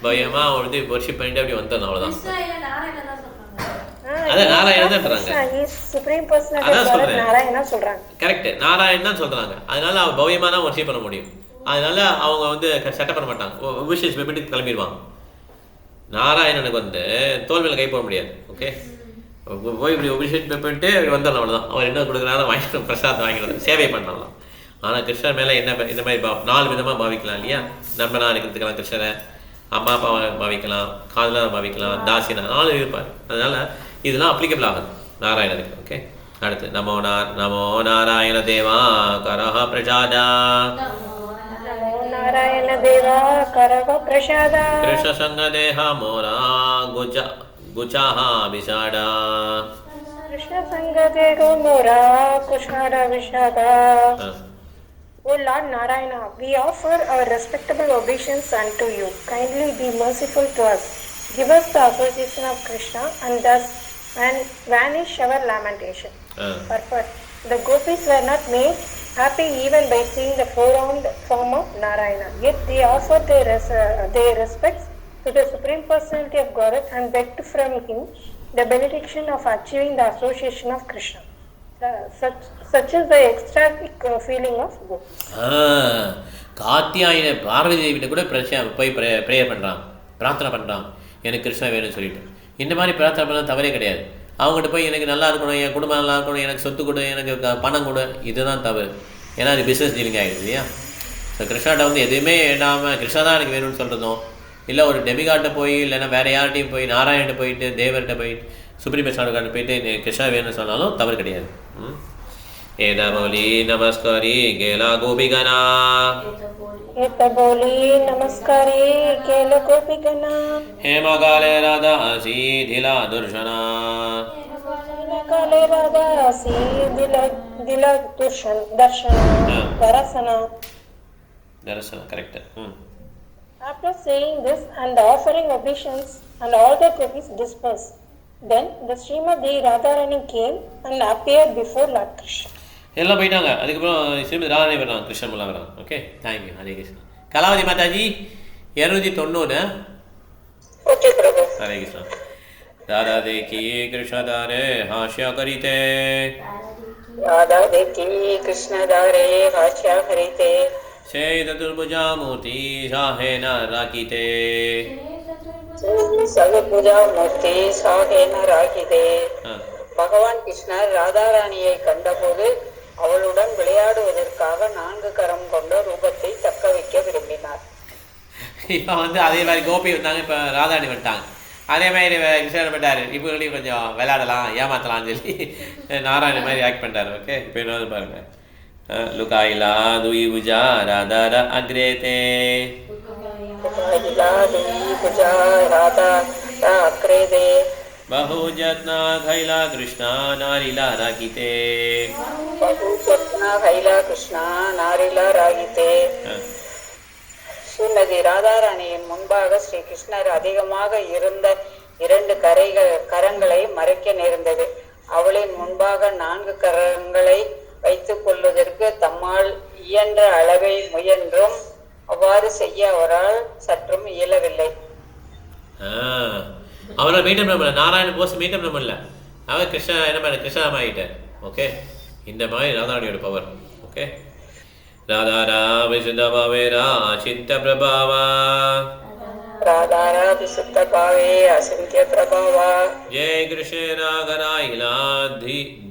பவ்யமா வந்து வர்ஷிப் பண்ணிட்டு அப்படி வந்துடணும், அவ்வளோதான். அதான் நாராயணன் தான்றாங்க. அதான் சொல்றேன், கரெக்ட், நாராயணன் தான் சொல்றாங்க. அதனால அவ பவ்யமா தான் வர்ஷிப் பண்ண முடியும். அதனால அவங்க வந்து செட்டப் பண்ண மாட்டாங்க, விஷஸ் பெப்பிட்டு கிளம்பிடுவாங்க. நாராயணனுக்கு வந்து தோல் மேல கை போட முடியாது. ஓகே, போய் இப்படி விஷஸ் பெப்பிட்டு வந்துடலாம், அவ்வளோதான். அவர் என்ன கொடுக்குறாரு வாங்கிக்கணும், பிரசாதம் வாங்கிக்கணும், சேவை பண்ணலாம். ஆனால் கிருஷ்ணர் மேலே என்ன இந்த மாதிரி 4 விதமாக பாவிக்கலாம் இல்லையா? நண்பனாக இருக்கிறதுக்கெல்லாம் கிருஷ்ணரை, அம்மா அப்பாவை பாவிக்கலாம், காதலாக பாவிக்கலாம், தாசினா 4 இருப்பார். அதனால் இதெல்லாம் அப்ளிகபிள் ஆகுது நாராயணனுக்கு. ஓகே, அடுத்து நமோ நாராயண தேவா கரஹ பிரசாதா, நாராயண தேவா கரஹ பிரசாதா, கிருஷ்ண சங்க தேஹ மோரா குச்சாஹ விசாடா, கிருஷ்ண சங்க தேஹ மோரா குஷாடா விஷாடா. O Lord Narayana, we offer our respectable obeisance unto you. Kindly be merciful to us. Give us the association of Krishna and thus vanish our lamentation. Purport. The gopis were not made happy even by seeing the four-armed form of Narayana. Yet they offered their respects to the Supreme Personality of Godhead and begged from him the benediction of achieving the association of Krishna. Such is the ecstatic feeling of gopis. காத்தியாயின Bharathi தேவிட்ட கூட போய் prayer பண்ணுறான், பிரார்த்தனை பண்ணுறான், எனக்கு கிருஷ்ணா வேணும்னு சொல்லிட்டு. இந்த மாதிரி பிரார்த்தனை பண்ண தவறே கிடையாது. அவங்ககிட்ட போய் எனக்கு நல்லா இருக்கணும், என் குடும்பம் நல்லா இருக்கணும், எனக்கு சொத்து கொடு, எனக்கு பணம் கொடு, இதுதான் தவறு. ஏன்னா அது பிஸ்னஸ் டீலிங் ஆகிடுது இல்லையா? ஸோ கிருஷ்ணாட்ட வந்து எதுவுமே இல்லாமல் கிருஷ்ணா தான் எனக்கு வேணும்னு சொல்கிறதும், இல்லை ஒரு டெமிகாட்டை போய் இல்லைன்னா வேறு யார்கிட்டையும் போய் நாராயண்கிட்ட போயிட்டு தேவர்கிட்ட போயிட்டு சுப்ரீம் பெர்சனாலிட்டி போயிட்டு கிருஷ்ணா வேணும்னு சொன்னாலும் தவறு கிடையாது. ஏதபோலி நமஸ்காரி கேலா கோபிகனா, ஏதபோலி நமஸ்காரி கேல கோபிகனா, ஹேமகாலே ராதா ஆசி திலா துர்ஷனா, ஹேமகாலே ராதா ஆசி திலா தர்ஷனா தரசனா. தரசனா correct. After saying this and offering obeisance and all the gopis dispersed, then the Srimati Radharani came and appeared before Lord Krishna. எல்லாம் போயிட்டாங்க. அதுக்கப்புறம் ஸ்ரீமதி ராதாராணி வர்றாங்க, கிருஷ்ணன் மூலம் வர்றாங்க. Okay, thank you. Hare Krishna. Kalavati Mataji 290. Okay Prabhu. Hare Krishna. Radha தேக்கி கிருஷ்ணதாரே ஹாஷ்யா கரிதே, ராதா தேக்கி கிருஷ்ணதாரே ஹாஷ்யா கரிதே, சேத துர்புஜா மூர்த்தி சாஹேன ராகிதே, சதுர்புஜா மூர்த்தி சாஹேன ராகிதே. பகவான் கிருஷ்ணர் ராதாராணியை கண்டபோது அவளுடன் விளையாடுவதற்காக 4 கரம் கொண்ட ரூபத்தை தக்க வைக்க விரும்பினார். இப்போ வந்து அதே மாதிரி கோபி வந்தாங்க, இப்போ ராதாராணி வந்துட்டாங்க. அதே மாதிரி கிருஷ்ணன் பண்ணிட்டாரு, இப்போ கொஞ்சம் விளையாடலாம் ஏமாத்தலாம்னு சொல்லி நாராயண மாதிரி ஆக்ட் பண்ணிட்டாரு. ஓகே, இப்போ என்ன பாருங்க. லுகாயிலா துயி புஜா ராதார அக்ரேதே, லுகாயிலா துயி புஜா ராதார அக்ரேதே, बहुजत्ना खैला कृष्णा नारीला रागिते, बहुजत्ना खैला कृष्णा नारीला रागिते. ஸ்ரீமதி ராதாராணியின் முன்பாக ஸ்ரீ கிருஷ்ணர் அதிகமாக இருந்த 2 கரங்களை மறைக்க நேர்ந்தது. அவளின் முன்பாக 4 கரங்களை வைத்துக் கொள்வதற்கு தம்மால் இயன்ற அளவை முயன்றும் அவ்வாறு செய்ய அவரால் சற்றும் இயலவில்லை. அவரால் மெயின்டைன் பண்ண முடியல, நாராயண போஸ் மெயின்டைன் பண்ண முடியல. அவர் கிருஷ்ணா என்ன பண்ண கிருஷ்ணாராம் ஆகிட்டார். ஓகே, இந்த மாதிரி ராதாராணியோட பவர். ஓகே, ராதாரா விசுத்த பாவேரா சித்த பிரபாவா, ராதாரா விசுத்த பாவே அசிந்திய பிரபாவா, ஜெய கிருஷ்ண ராகராயிலா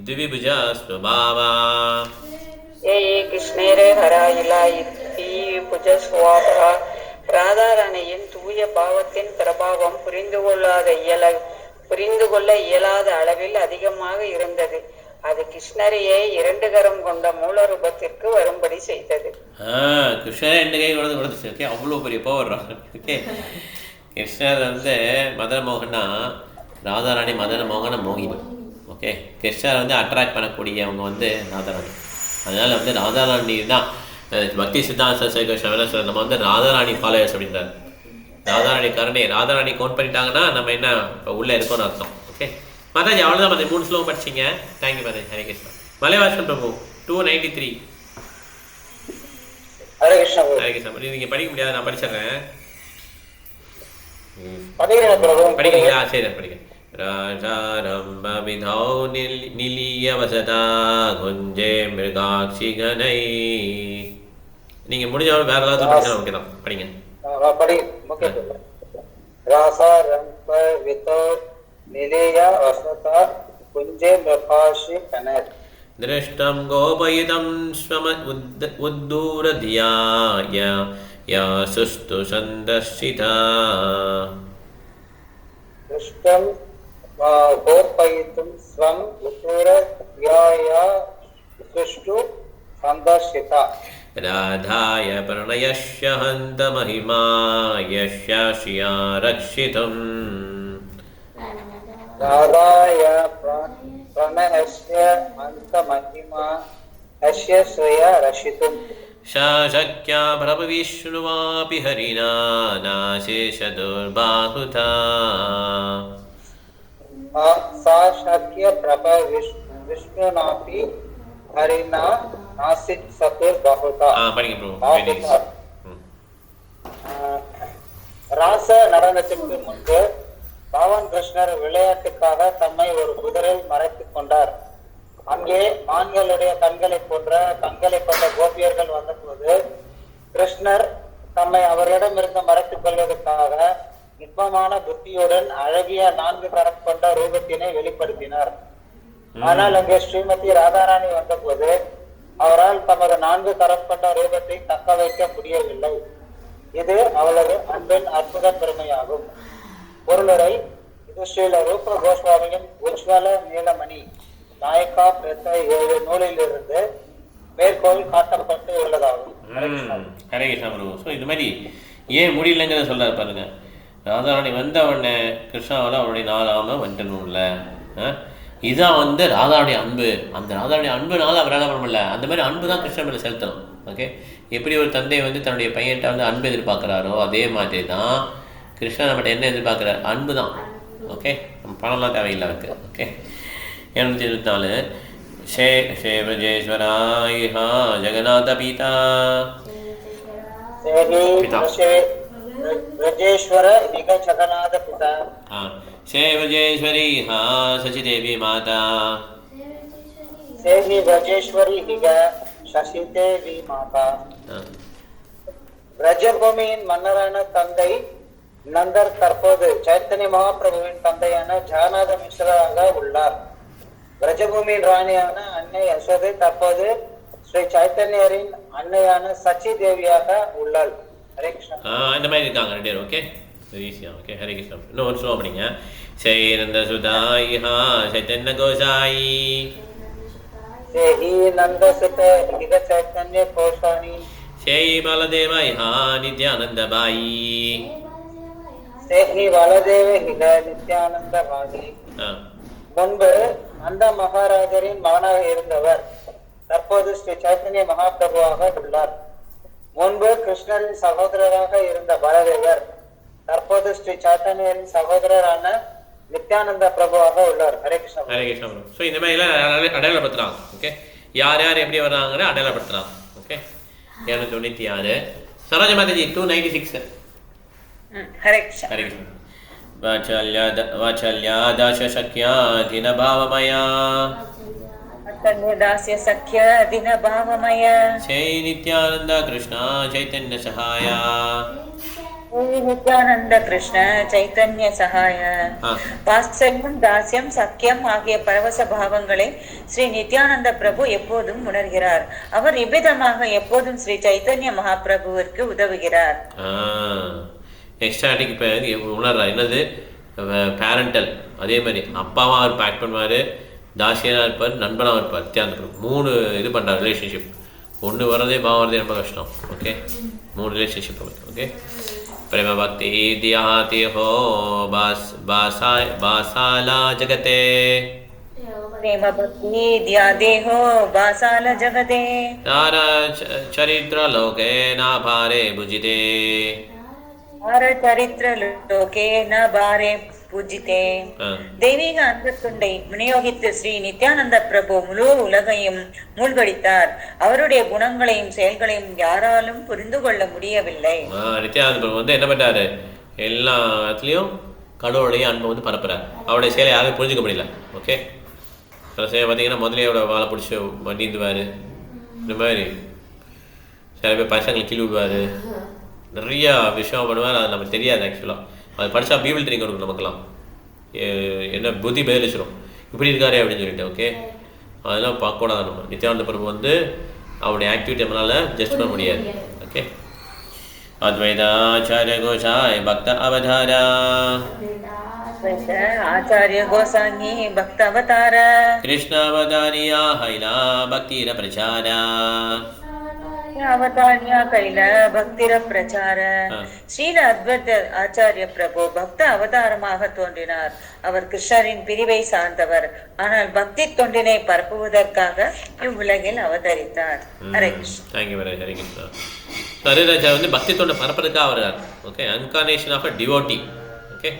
திவிபுஜா ஸ்வபாவா, ஜெய கிருஷ்ணரே ஹராயிலா திவிபுஜ ஸ்வபாவா. ராதாராணியின் தூய பாவத்தின் பிரபாவம் புரிந்து கொள்ள இயலாத அளவில் அதிகமாக இருந்தது. அது கிருஷ்ணரையே 2 கரம் கொண்ட மூல ரூபத்திற்கு வரும்படி செய்தது. கிருஷ்ணரே 2 கை கொடுத்துச்சு. ஓகே, அவ்வளோ பெரிய பவர். ஓகே, கிருஷ்ணர் வந்து மதன மோகனா, ராதாராணி மதன மோகன மோகினி. ஓகே, கிருஷ்ணர் வந்து அட்ராக்ட் பண்ணக்கூடியவங்க வந்து ராதாராணி. அதனால வந்து ராதாராணி தான் பக்தி சித்தாந்த சேகர் நம்ம வந்து ராதாராணி ஃபாலோயர்ஸ் அப்படின்றார். ராதாராணி கருணை, ராதாராணி கவுண்ட் பண்ணிட்டாங்கன்னா நம்ம என்ன இப்போ உள்ளே இருக்கோம்னு அர்த்தம். ஓகே மாதாஜி, அவ்வளோதான் மாதாஜி, 3 ஸ்லோகம் படிச்சிங்க. தேங்க்யூ மாதாஜி. ஹரே கிருஷ்ணா. மலைவாசன் பிரபு 293. ஹரே கிருஷ்ணா. ஹரே கிருஷ்ணா. நீங்கள் படிக்க முடியாது, நான் படிச்சிடுறேன். படிக்கிறீங்களா? சரி, படிக்கிறேன். ராஜாரம்ப விதௌ நிலிய வசதா குஞ்சே மிருகாட்சி கணை. நீங்க முடிஞ்சவரை வேற ஏதாவது படிச்சா ஓகே தான், படிங்க. ராசாரம்ப விதௌ நிலிய வசதா குஞ்சே மிருகாட்சி கணை. दृष्टं गोपयितं स्वम उद्दूरधिया या सुस्तु सन्दर्शिता. दृष्टं गोपयितुं स्वम् उद्दूरधिया या सुस्तु सन्दर्शिता. राधाय प्रणयस्य हन्त महिमा यस्याश्रिया रक्षितम्. राधाय प्रणयस्य हन्त महिमा यस्य श्रिया रक्षितुम्. शक्या प्रभविष्णुवापि हरिणा नाशेषदुर्बाहुता सा शक्य प्रभ विष्णुनापि हरिणा नासित सतुर्बाहुता படிங்க ப்ரோ. ராச நடனத்திற்கு முன்பு பகவான் கிருஷ்ணர் விளையாட்டுக்காக தம்மை ஒரு குதிரையில் மறைத்துக் கொண்டார். அங்கே ஆண்களுடைய கண்களை போன்ற கண்களை கொண்ட கோபியர்கள் வந்தபோது கிருஷ்ணர் தம்மை அவரிடமிருந்து மறைத்துக் கொள்வதற்காக நுட்பமான புத்தியுடன் அழகிய 4 கரம் கொண்ட ரூபத்தினை வெளிப்படுத்தினார். ஆனால் அங்கே ஸ்ரீமதி ராதாராணி வந்தபோது அவரால் தமது 4 கரம் கொண்ட ரூபத்தை தக்க வைக்க முடியவில்லை. இது அவளது அன்பின் அற்புத பெருமையாகும். பொருளுரை: இது ஸ்ரீல ரூப கோஸ்வாமியின் உஜ்வல நீலமணி நாயக்கா பெத்த 7 நூலிலிருந்து மேற்கோள் காட்டப்பட்டு உள்ளதாகும். ஹரே கிருஷ்ணா ப்ரோ. ஸோ இது மாதிரி ஏன் முடியலைங்கிறத சொல்றாரு பாருங்க. ராதாராணி வந்த உடனே கிருஷ்ணாவோட அவருடைய 4 வந்துடணும்ல. இதுதான் வந்து ராதாவுடைய அன்பு. அந்த ராதாவுடைய அன்புனால அவரால் பண்ண முடியல. அந்த மாதிரி அன்பு தான் கிருஷ்ணன் மேலே செலுத்தணும். ஓகே, எப்படி ஒரு தந்தை வந்து தன்னுடைய பையன்கிட்ட வந்து அன்பு எதிர்பார்க்குறாரோ அதே மாதிரி தான் கிருஷ்ணன் நம்மகிட்ட என்ன எதிர்பார்க்குறாரு? அன்பு தான். ஓகே, நம்ம பணம்லாம் தேவையில்லை அவருக்கு. ஓகே, 224 சேவஜேஸ்வராய ஜெகநாத பீதா व्रजेश्वर निग जगन्नाथ पिता சேவஜேஸ்வரி சசி தேவி மாதா सेवी व्रजेश्वरी निग शशि देवी माता. பிரஜபூமியின் மன்னரான தந்தை நந்தர் தற்போது சைத்தன்ய மகாபிரபுவின் தந்தையான ஜானநாத மிஸ்ராக உள்ளார். பிரஜபூமியின் ராணியான அன்னை யசோதை தற்போது ஸ்ரீ சைத்தன்யரின் அன்னையான சச்சி தேவியாக உள்ளாள். ஹரே கிருஷ்ணா. இந்த மாதிரி இருக்காங்க 2 பேரும். ஓகே, ஈஸியா. ஓகே, ஹரே கிருஷ்ணா. இன்னும் ஒரு ஸ்லோ பண்ணிங்க. சேனந்த சுதாய் சைத்தன்ய கோசாயி சேஹி நந்த சுத நிக சைத்தன்ய கோசானி சேயி பலதேவாய் நித்யானந்த பாயி சேஹி வலதேவ நிக நித்யானந்த பாயி. முன்பு அந்த மகாராஜரின் மகனாக இருந்தவர் தற்போது ஸ்ரீ சைத்தன்ய மகாபிரபுவாக உள்ளார். முன்பு கிருஷ்ணரின் சகோதரராக இருந்த பலதேவர் தற்போது ஸ்ரீ சைத்தன்யரின் சகோதரரான நித்யானந்த பிரபுவாக உள்ளார். ஹரே கிருஷ்ணா. ஹரே கிருஷ்ணா ப்ரோ. ஸோ இந்த மாதிரி எல்லாம் அடையாளப்படுத்துறாங்க. ஓகே, யார் யார் எப்படி வர்றாங்கன்னு அடையாளப்படுத்துறாங்க. ஓகே, 296 சரோஜ மாதாஜி 296. ஹரே கிருஷ்ணா. ஹரே கிருஷ்ணா. வாச்சல்யாதாச சக்யா தின பாவமயா दास्य सख्य दिन भावमय जय नित्यानंद कृष्ण चैतन्य सहाय நித்யானந்த கிருஷ்ண சைத்தன்ய சகாய. வாத்சல்யம், தாஸ்யம், சக்கியம் ஆகிய பரவச பாவங்களை ஸ்ரீ நித்யானந்த பிரபு எப்போதும் உணர்கிறார். அவர் இவ்விதமாக எப்போதும் ஸ்ரீ சைத்தன்ய மகாபிரபுவிற்கு உதவுகிறார். எக்ஸ்ட்ராட்டிக் உணர்றார். என்னது? பேரண்டல். அதே மாதிரி அப்பாவா அவர் பேக் பண்ணுவார், தாசியனாக இருப்பார், நண்பனாக இருப்பார். நித்யானந்த பிரபு 3 இது பண்ணுறார் ரிலேஷன்ஷிப். ஒன்று வரதே பாவம் வரதே ரொம்ப கஷ்டம். Okay, 3 relationship. ஓகே, प्रेम भक्ति दियाति हो बासाला जगते प्रेम भक्ति दियादे हो बासाल जगते तारा चरित्र लोके न भारे भुजिते तारा चरित्र लोके न भारे பூஜித்தே. தெய்வீக அன்புத்துண்டை விநியோகித்து ஸ்ரீ நித்யானந்த பிரபு முழு உலகையும் மூழ்கடித்தார். அவருடைய குணங்களையும் செயல்களையும் யாராலும் புரிந்து கொள்ள முடியவில்லை. நித்யானந்த பிரபு வந்து என்ன பண்ணாரு? எல்லா இடத்துலையும் கடவுளுடைய அன்பை வந்து பரப்புறார். அவருடைய செயலை யாரும் புரிஞ்சுக்க முடியல. ஓகே, சில செயல் பார்த்தீங்கன்னா முதலையோட வாழை பிடிச்சி நீந்துவார். இந்த மாதிரி சில பேர் பசங்களை கிளி விடுவார். நிறையா விஷயம் பண்ணுவார். அது நமக்கு தெரியாது. ஆக்சுவலாக அது படித்தா பீபிள் ட்ரீங் கொடுக்கும் நமக்குலாம். என்ன புத்தி பதிலிச்சிடும் இப்படி இருக்காரு அப்படின்னு சொல்லிட்டு. ஓகே, அதெல்லாம் பார்க்கக்கூடாது. நம்ம நித்யானந்த பிரபு வந்து அவருடைய ஆக்டிவிட்டி நம்மளால் ஜட்ஜ் பண்ண முடியாது. ஓகே, அத்வைதாச்சாரிய கோசாய் பக்த அவதாரா ஆச்சாரிய கோசாங்கி பக்த அவதார கிருஷ்ண அவதாரியா ஹைலா பக்திர பிரச்சாரா ಅವತಾನ್ಯ ಕೈಲ ಭಕ್ತಿರ பிரச்சார ஸ்ரீல அத்வைத ஆச்சாரிய பிரபு பக்த அவதாரமாக தோன்றினார். அவர் கிருஷ்ணரின் பிரிவை சார்ந்தவர், ஆனால் பக்தி தொண்டினை பரப்புவதற்காக இவ்வுலகில் அவதரித்தார். ஹரே கிருஷ்ணா. Thank you very Hare Krishna. ஹரிராஜா வந்து பக்தி தொண்டை பரப்புறதுக்காக வருகிறார். Okay, incarnation of a devotee. Okay,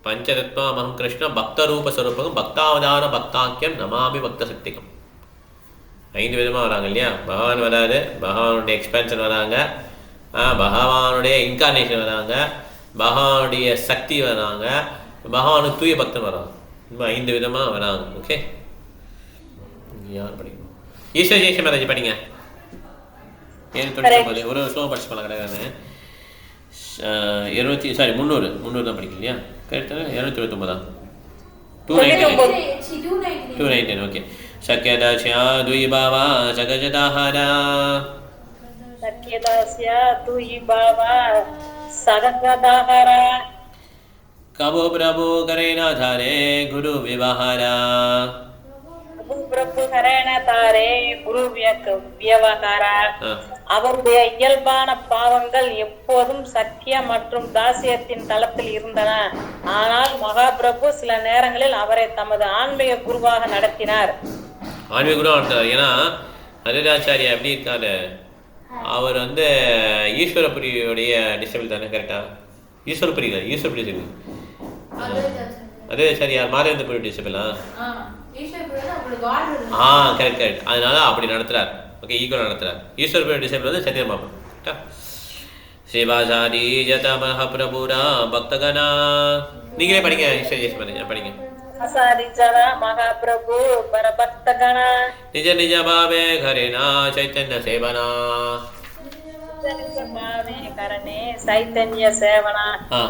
பஞ்சரத்மா மகம் கிருஷ்ண பக்த ரூப ஸ்வரூபம் பக்தாவதான பக்தாக்கியம் நமாமி பக்த சக்திகம். 5 விதமாக வராங்க இல்லையா? பகவான் வராது, பகவானுடைய எக்ஸ்பென்ஷன் வராங்க, பகவானுடைய இன்கார்னேஷன் வராங்க, பகவானுடைய சக்தி வராங்க, பகவானுக்கு தூய பக்தன் வராங்க. இந்த 5 விதமாக வராங்க. ஓகே, யார் படிக்கணும்? ஈஸ்வர ஜெயஸ்ரீ மேரேஜ் படிங்க. 7 ஒரு ஸ்லோகம் படிச்சு போகலாம் கிடையாது. 300 தான் படிக்கல இல்லையா? கரெக்டாக 229 219. ஓகே. சக்யதாஸ்யா துயிபாவா சகஜதாஹாரா சக்யதாஸ்யா துயிபாவா சகஜதாஹாரா கபோ பிரபு கரேனாதாரே குரு விவஹாரா பிரபு கரேனாதாரே குரு விவஹாரா. அவருடைய இயல்பான பாவங்கள் எப்போதும் சக்கிய மற்றும் தாசியத்தின் தளத்தில் இருந்தன. ஆனால் மகாபிரபு சில நேரங்களில் அவரை தமது ஆன்மீக குருவாக நடத்தினார். ஆன்மீக குருவாக நடத்தினார். ஏன்னா ஹரிராச்சாரியா எப்படி இருக்காரு, அவர் வந்து ஈஸ்வரபுரியுடைய டிசபிள் தானே? கரெக்டா? ஈஸ்வரபுரி இல்லை, ஈஸ்வரபுரி சொல்லி அதே சரியா? மாதேந்திரபுரி டிசபிளா? கரெக்ட். அதனால அப்படி நடத்துறார். ஓகே, ஈக்குவல் நடத்துறார். ஈஸ்வரபுரி டிசபிள் வந்து சத்தியம் பாபு. கரெக்டா? சிவாசாரி ஜத மகாபிரபுரா பக்தகனா. நீங்களே படிங்க. ஈஸ்வர படிங்க. மகாபிரபு பரபக்தகனா நிஜ நிஜ பாவே கரேனா சைத்தன்ய சேவனா சைத்தன்ய சேவனா.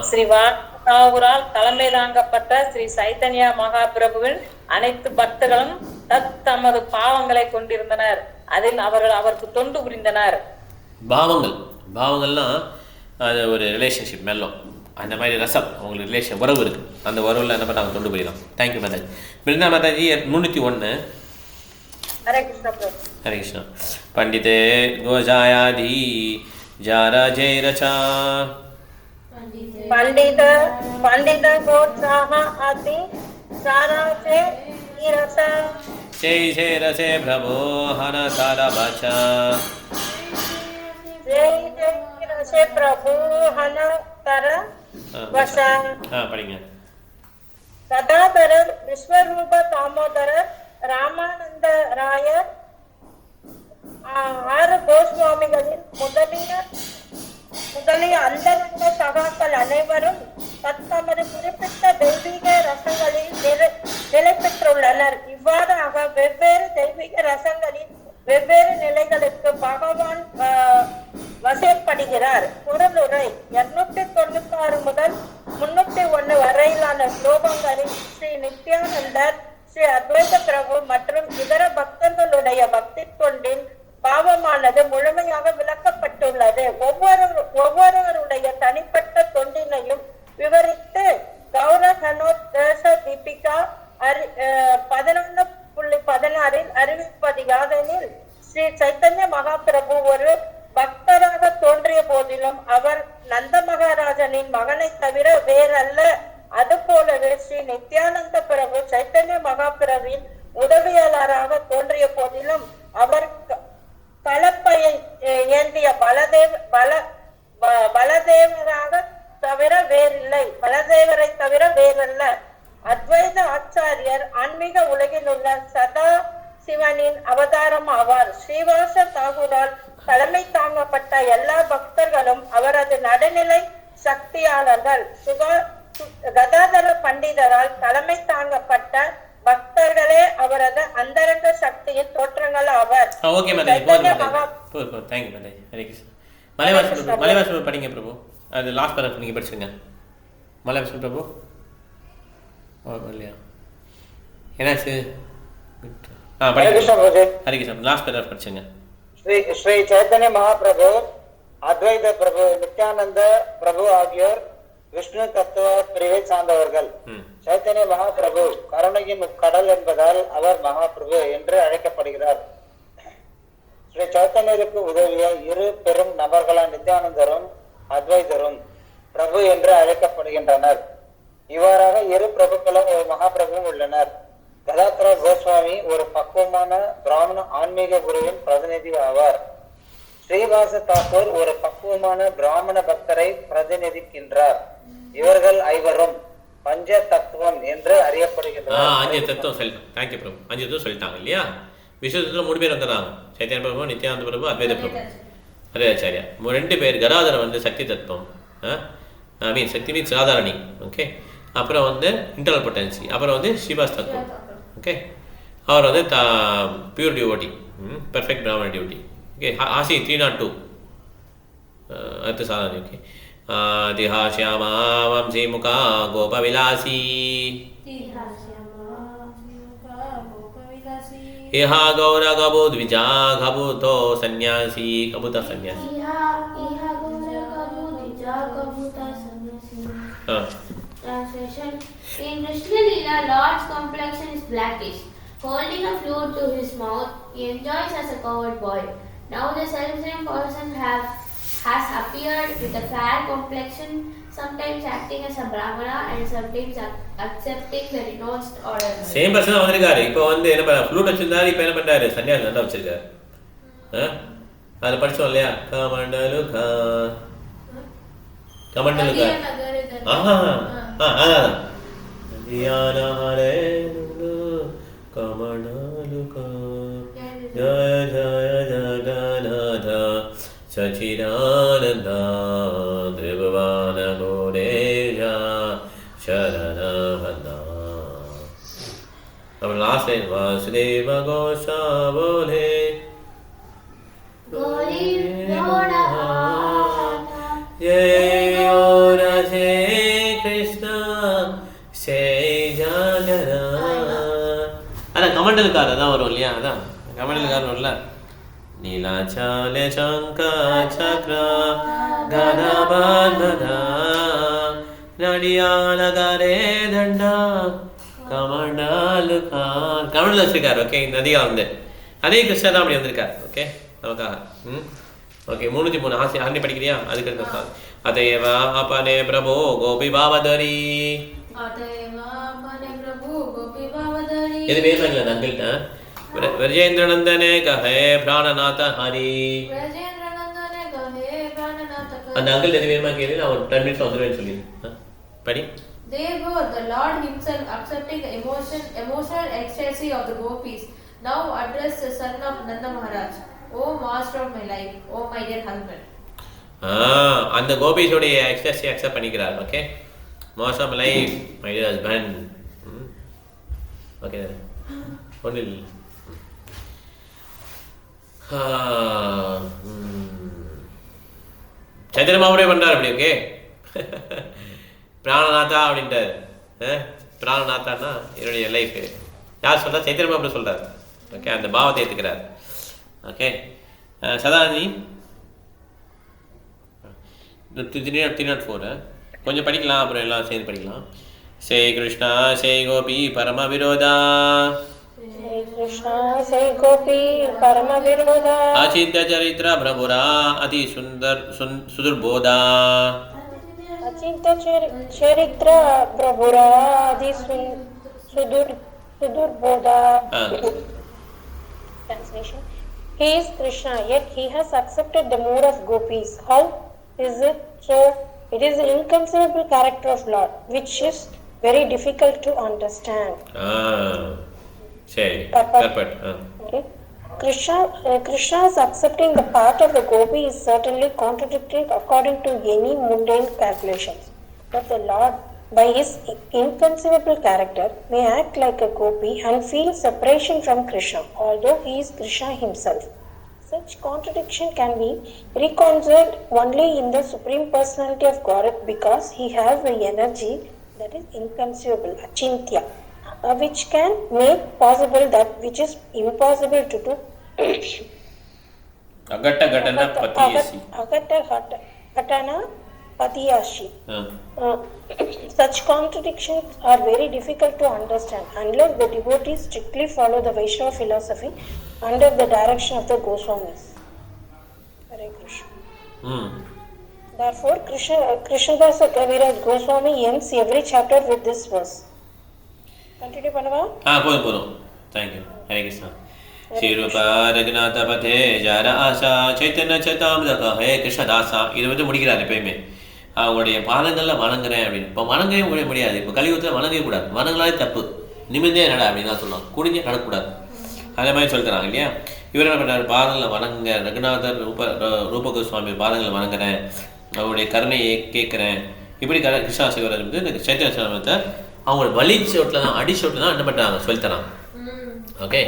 ஸ்ரீ வாரால் தலைமை தாங்கப்பட்ட ஸ்ரீ சைத்தன்ய மகாபிரபுவின் அனைத்து பக்தர்களும் தமது பாவங்களை கொண்டிருந்தனர். அதில் அவர்கள் அவருக்கு தொண்டு புரிந்தனர். பாவங்கள்லாம் அது ஒரு ரிலேஷன்ஷிப் மெல்லம், அந்த மாதிரி ரசம் அவங்களுக்கு ரிலேஷன் உறவு இருக்குது. அந்த உறவில் என்ன பண்ணாங்க? தொண்டு புரியலாம். தேங்க்யூ மாதாஜி. பிருந்தா மாதாஜி 301. ஹரே கிருஷ்ணா. ஹரே கிருஷ்ணா. பண்டிதே கோஜாயாதி ஜாரா ஜெய் ரச்சா பண்டித கோஜாஹா ஆதி ஜாரா ஜெய் ரச்சா ஜெய் ஜெய் ரசே பிரபோ ஹன தாரா பாச்சா ஜெய் ஜெய் ரசே பிரபு ஹன தாரா பாச்சா. படிங்க. கதாதரர் விஸ்வரூப தாமோதரர் ராமானந்த ராயர் 6 கோஸ்வாமிகளின் முதலிய அந்தரங்க சகாக்கள் அனைவரும் தத்தமது குறிப்பிட்ட தெய்வீக ரசங்களில் நிலை பெற்றுள்ளனர். இவ்வாறாக வெவ்வேறு தெய்வீக ரசங்களின் வெவ்வேறு நிலைகளுக்கு பகவான் வசப்படுகிறார். பொருளுரை 296 முதல் 301 வரையிலான ஸ்லோகங்களில் ஸ்ரீ நித்யானந்தர், ஸ்ரீ அத்வைத பிரபு மற்றும் இதர பக்தர்களுடைய பக்தி தொண்டின் பாவமானது முழுமையாக விளக்கப்பட்டுள்ளது. ஒவ்வொருவருடைய தனிப்பட்ட தொண்டினையும் விவரித்து கௌரஹனோத் தேச தீபிகா 11.16 அறிவிப்பது யாதெனில், ஸ்ரீ சைத்தன்ய மகாபிரபு ஒரு பக்தராக தோன்றிய போதிலும் அவர் நந்த மகாராஜனின் மகனை தவிர வேறல்ல. அதுபோலவே ஸ்ரீ நித்யானந்த பிரபு சைத்தன்ய மகாபிரபுவின் உதவியாளராக தோன்றிய போதிலும் அவர் கலப்பையை ஏந்திய பலதேவரை தவிர வேறல்ல. அத்வைத ஆச்சாரியர் ஆன்மீக உலகில் உள்ள சதா சிவனின் அவதாரம் ஆவார். ஸ்ரீவாச தாகூரால் தலைமை தாங்கப்பட்ட எல்லா பக்தர்களும் அவரது நடுநிலை சக்தியாளர்கள். கதாதர பண்டிதரால் தலைமை தாங்கப்பட்ட பக்தர்களே அவரது அந்தரங்க சக்தியின் தோற்றங்கள் ஆவர். மலைவாசம் படிங்க பிரபு. அது லாஸ்ட் பேரா நீங்க படிச்சுங்க. மலைவாசம் பிரபு இல்லையா? என்னாச்சு? ஹரே கிருஷ்ணா. லாஸ்ட் பேரா படிச்சுங்க. ஸ்ரீ சைத்தன்ய மகாபிரபு, அத்வைத பிரபு, நித்யானந்த பிரபு ஆகியோர் விஷ்ணு தத்துவ பிரிவை சார்ந்தவர்கள். சைத்தன்ய மகாபிரபு கருணையின் கடல் என்பதால் அவர் மகாபிரபு என்று அழைக்கப்படுகிறார். ஸ்ரீ சைத்தன்யருக்கு உதவிய இரு பெரும் நபர்களான நித்யானந்தரும் அத்வைதரும் பிரபு என்று அழைக்கப்படுகின்றனர். இவ்வாறாக இரு பிரபுக்களும் ஒரு மகாபிரபுவும் உள்ளனர். கதாத்ரா கோஸ்வாமி ஒரு பக்குவமான பிராமண ஆன்மீக குருவின் பிரதிநிதி ஆவார். ஸ்ரீவாச தாக்கூர் ஒரு பக்குவமான பிராமண பக்தரை பிரதிநிதிக்கின்றார். இவர்கள் ஐவரும் பஞ்ச தத்துவம் என்று அறியப்படுகின்றனர். அஞ்சு தத்துவம் சொல்லிட்டாங்க. தேங்க்யூ பிரபு. அஞ்சு தத்துவம் சொல்லிட்டாங்க இல்லையா? விஸ்வத்தில் 3 பேர் வந்துடுறாங்க. சைத்தன்ய பிரபு, நித்யானந்த பிரபு, அத்வைத பிரபு, அத்வைதாச்சாரியா. 2 பேர். கதாதர் வந்து சக்தி தத்துவம், சக்தி மீன்ஸ் சாதாரணி. ஓகே. அப்புறம் வந்து இன்டர்னல் பொட்டன்சி. அப்புறம் வந்து ஸ்ரீவாஸ் தத்துவம். ஓகே. அவர் வந்து பியூர் டிவோட்டி, பெர்ஃபெக்ட் பிராமண டிவோட்டி. ஓகே. ஆசி 302 அடுத்த சாதாரணி. ஓகே. திஹாஷ்யாமா வம்சி முகா கோபவிலாசி இஹா கௌர கபூத் விஜா கபூதோ சன்யாசி. கபூதா சன்யாசி. Translation. In Krishna Leela, Lord's complexion is blackish. Holding a flute to his mouth, he enjoys as a coward boy. Now the self-same person has appeared with a fair complexion, sometimes acting as a brahmana and sometimes accepting the renounced order. Same person வந்திருக்காரு. இப்போ வந்து என்ன பண்ண flute வச்சிருந்தாரு. இப்போ என்ன பண்றாரு? சன்னியாசி நல்லா வச்சிருக்காரு. அதில் படிச்சோம் இல்லையா? கமண்டலுகா கமண்டலுகா. கமண்டலுகா ஜய ஜய ஜகநாத சச்சிதானந்தா திரிபுவன கோடேஜா சரணவந்தா. अब लास्ट लाइन वासुदेव गोसा बोले जय राधे कृष्ण जय जागरा. அதான் கமண்டலுக்காரர் தான் வரும் இல்லையா? அதான் கமண்டலுக்காரர் வரும்ல. நீலாச்சால சங்கா சக்ர கதாபாதா நடியானகரே தண்டா கமண்டலுக்கார். கமண்டல் வச்சிருக்காரு. ஓகே. இந்த நதியாக வந்து அதே கிருஷ்ணர் தான் அப்படி வந்திருக்கார். ஓகே. நமக்காக. ஓகே. 303 ஆசி படிக்கிறியா? அதுக்கு இருக்க அதையவ அப்பனே பிரபு கோபி பாவதரி. இது பேசல அங்கிள்கிட்ட. விஜயேந்திரநந்தனே கஹே பிராணநாத ஹரி. அந்த அங்கிள் எது வேணுமா கேள்வி. நான் ஒரு 10 minutes வந்துடுவேன்னு சொல்லி படி. There goes the Lord himself accepting the emotional ecstasy of the gopis. Now address the son of Nanda Maharaj. Oh master of my life, oh my dear husband. அந்த கோபிஸோட எக்ஸ்டசி அக்செப்ட் பண்ணிக்கிறார். ஓகே. Master of my life, my dear husband. Okay. ஒன்றும் இல்லை. சைத்தன்ய மாமுனியே பண்றாரு அப்படி. Okay. பிராணநாதா அப்படின்ட்டார். பிராணநாத்தான்னா என்னுடைய லைஃப் யார் சொல்கிறா? சைத்தன்ய மாமுனி சொல்கிறார். ஓகே. அந்த பாவத்தை ஏற்றுக்கிறார். ஓகே. சதானி 304 கொஞ்சம் படிக்கலாம். அப்புறம் எல்லாம் சேர்ந்து படிக்கலாம். ஸ்ரீ கிருஷ்ணா ஸ்ரீ கோபி பரம விரோதா அச்சித்ய சரித்திர பிரபுரா அதி சுதுர்போதா. चरित्र प्रभुरा आदि सुदुर्बोधा. Translation. He is Krishna, yet he has accepted the mood of gopis. How is it so? It is the inconceivable character of Lord, which is very difficult to understand. Okay. Krishna's accepting the part of the gopi is certainly contradictory according to any mundane calculations. But the Lord, by his inconceivable character, may act like a gopi and feel separation from Krishna, although he is Krishna himself. Such contradiction can be reconciled only in the Supreme Personality of Godhead, because he has the energy that is inconceivable, achintya, which can make possible that which is impossible to do. agata gatana patiyasi. Agata gatana Patiyashi. Such contradictions are very difficult to understand unless the devotees strictly follow the Vaishnava philosophy under the direction of the Goswamis. Hare Krishna. Therefore, Krishnadasa Kaviraj Goswami ends every chapter with this verse. Continue Panava? போதும். Thank you. Hare Krishna. Shri Rupa Raghunatha Pathe Jara Asa Chaitanya Chaitamrita Hare Krishnadasa. இது வந்து முடிக்கிறார் எப்பயுமே. அவங்களுடைய பாதங்களில் வணங்குறேன் அப்படின்னு. இப்போ வணங்கவே முடியாது. இப்போ கலியுகத்தில் வணங்கவே கூடாது. வணங்கலாலே தப்பு. நிமிந்தே நட அப்படின்னு தான் சொல்லுவாங்க. குடிஞ்சே நடக்கூடாது. அதே மாதிரி சொல்லித்தராங்க இல்லையா? இவர் என்ன பண்ணுறாரு? பாதங்களில் வணங்குங்க. ரகுநாதர் ரூப கோஸ்வாமி பாதங்களில் வணங்குறேன், அவருடைய கருணையை கேட்குறேன். இப்படி கிருஷ்ணா சிவராஜ் வந்து இந்த சைத்தன்ய சமயத்தை அவங்களோட வலி சோட்டில் தான் அடிச்சோட்டில் தான் என்ன பண்ணுறாங்க சொல்லித்தராங்க. ஓகே,